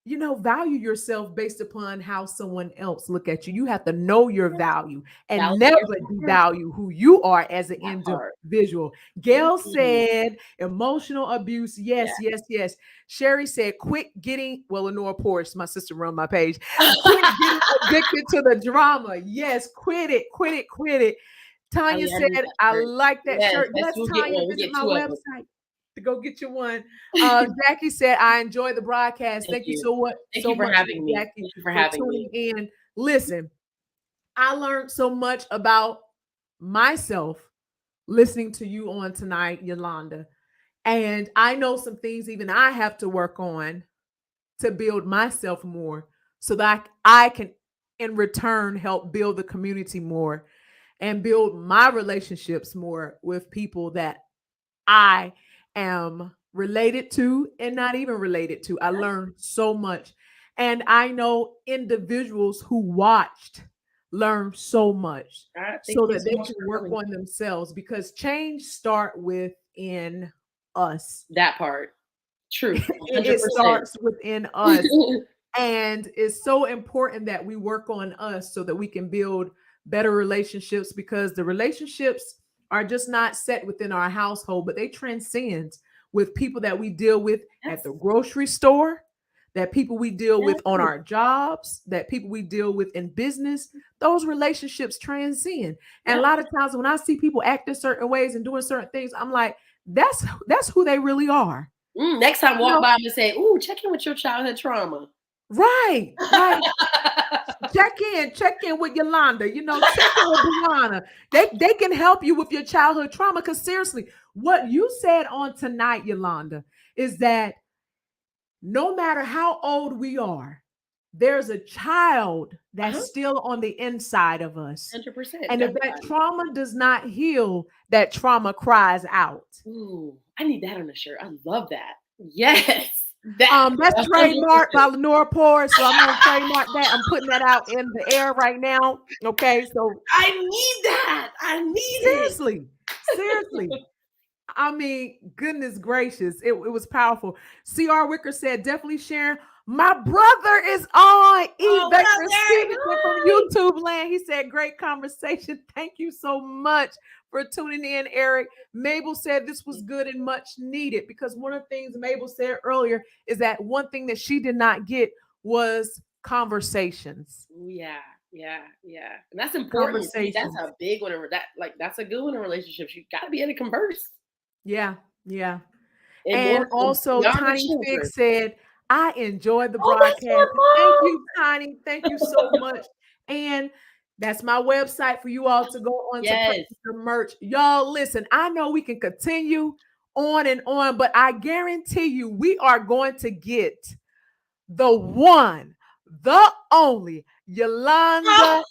value yourself based upon how someone else look at you. You have to know your value and Validate never yourself. devalue who you are as an That part. individual. Gail Mm. said emotional abuse. Yeah. Yes, yes, yes. Sherry said, quit getting, well, Lenore Porch, my sister run my page. Quit getting addicted to the drama. Yes, quit it, quit it, quit it. Oh Tanya yeah, I need said, that I shirt. like that Yes, shirt. that's Yes, we'll get Tanya, one. We'll visit get my two of them. website to go get you one. Jackie said, I enjoyed the broadcast. Thank Thank you you. so much, Thank you for having me. Jackie, Thank you for for having me. tuning in. Listen, I learned so much about myself listening to you on tonight, Yalonda. And I know some things even I have to work on to build myself more so that I can, in return, help build the community more and build my relationships more with people that I am related to and not even related to. I learned so much. And I know individuals who watched learn so much All right. Thank so you that so they much can for work coming. on themselves, because change start within us. That part. Truth. It 100%. starts within us. And it's so important that we work on us so that we can build better relationships, because the relationships are just not set within our household, but they transcend with people that we deal with at Yes. the grocery store, that people we deal with on Yes. our jobs, that people we deal with in business. Those relationships transcend. And a Yep. lot of times when I see people act in certain ways and doing certain things, I'm like, that's who they really are. Next time, You walk know, by and say, "Ooh, check in with your childhood trauma." right, right. Check in with Yolanda, check in with Brianna. They can help you with your childhood trauma. Because seriously, what you said on tonight, Yolanda, is that no matter how old we are, there's a child that's Uh-huh. still on the inside of us. 100%. And if that Everybody. trauma does not heal, that trauma cries out. Ooh, I need that on a shirt. I love that. Yes. That That's trademarked by 100%. Lenora Porter, so I'm gonna trademark that. I'm putting that out in the air right now. Okay, so I need that. I need seriously, seriously. it. I mean, goodness gracious, it was powerful. C.R. Wicker said, definitely sharing. My brother is on. E. Oh, what up, Baker Derek? Stevenson from Hi. YouTube land. He said, great conversation. Thank you so much for tuning in, Eric. Mabel said this was good and much needed, because one of the things Mabel said earlier is that one thing that she did not get was conversations. Ooh, yeah, yeah, yeah. And that's important. See, that's Conversations. a big one. That's a good one in relationships. You got to be able to converse, Yeah, yeah. and And more also, beyond the Tiny Fig children. said, I enjoyed the Oh, that's broadcast. Thank my you, Tiny. Thank you so much. And that's my website for you all to go on to purchase Yes. the merch. Y'all, listen, I know we can continue on and on, but I guarantee you we are going to get the one, the only Oh, Yolanda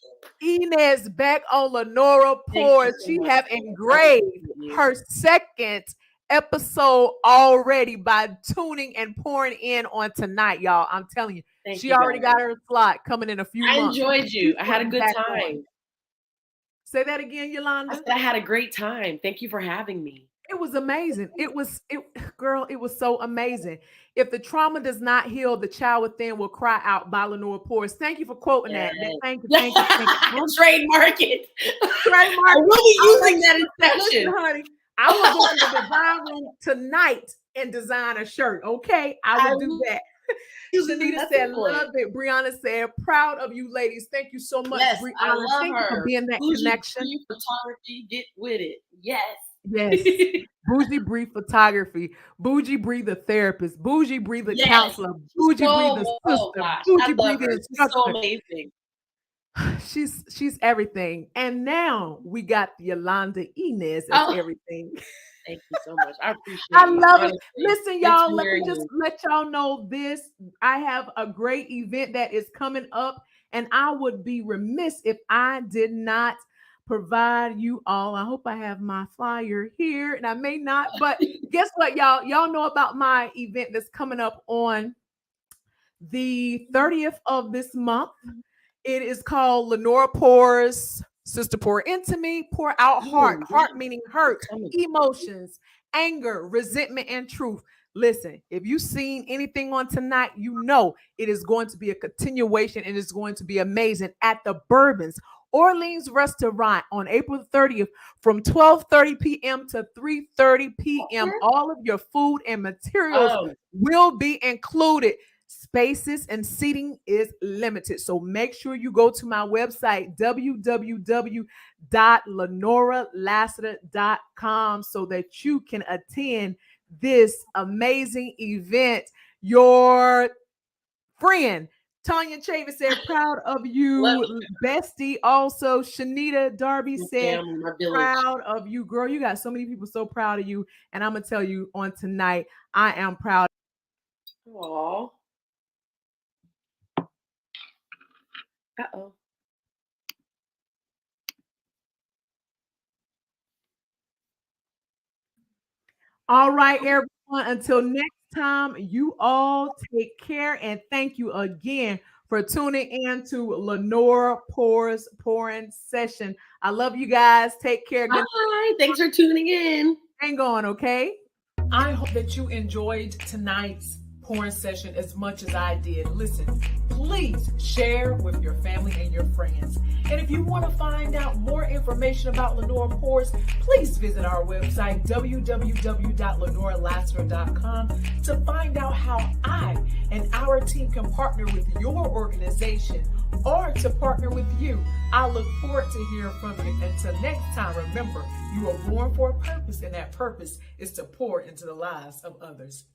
Inez back on Lenora thank you Porch. so She much, have sis. I engraved appreciate you. her second episode already by tuning and pouring in on tonight, y'all. I'm telling you, Thank she you, already got guys. her slot coming in a few I months. enjoyed you. She's I had gonna a be good back on. time. Say that again, I Yolanda. said I had a great time. Thank you for having me. It was amazing. Girl, it was so amazing. If the trauma does not heal, the child within will cry out by Lenore Porter. Thank you for quoting that. Thank you, Yes. thank you, thank you. Trademark it. I Trademark. will be I'll using make that sure that, listen, inception. honey, I will go to the design room tonight and design a shirt. Okay, I I will do will that. use Shanita that said, for it. love it. Brianna said, proud of you ladies. Thank you so much, Yes, I Brianna. love Thank you for her. being that Bougie connection. Bree photography, get with it. Yes. Yes. Bougie Bree photography. Bougie Bree the therapist. Bougie Bree the Yes. counselor. She's Bougie Bree the so, oh sister. gosh, I Bougie Bree love the her. She's so instructor. amazing. She's everything. And now we got Yolanda Inez as Oh, everything. thank you so much. I I appreciate you. love it. Honestly, Listen, good to y'all, let hear me just you. let y'all know this. I have a great event that is coming up, And I would be remiss if I did not provide you all. I hope I have my flyer here, and I may not, but guess what, y'all? Y'all know about my event that's coming up on the 30th of this month. It is called Lenora Pours Sister Pour Into Me, Pour Out Heart. Heart meaning hurt, emotions, anger, resentment, and truth. Listen, if you've seen anything on tonight, you know it is going to be a continuation and it's going to be amazing at the Bourbons Orleans Restaurant on April 30th from 12:30 p.m. to 3:30 p.m. All of your food and materials will be included. Spaces and seating is limited. So make sure you go to my website, www.lenoralassiter.com, so that you can attend this amazing event. Your friend Tanya Chavis said, proud of you, bestie. Also, Shanita Darby said, proud of you, girl. You got so many people so proud of you. And I'm going to tell you on tonight, I am proud. Aww. Uh-oh. All right, everyone. Until next time, you all take care. And thank you again for tuning in to Lenora Pours Pouring Session. I love you guys. Take care. Bye. Thanks for tuning in. Hang on, okay? I hope that you enjoyed tonight's pouring session as much as I did. Listen, please share with your family and your friends. And if you want to find out more information about Lenora Pours, please visit our website, www.lenoralassiter.com, to find out how I and our team can partner with your organization or to partner with you. I look forward to hearing from you. Until next time, remember, you are born for a purpose, and that purpose is to pour into the lives of others.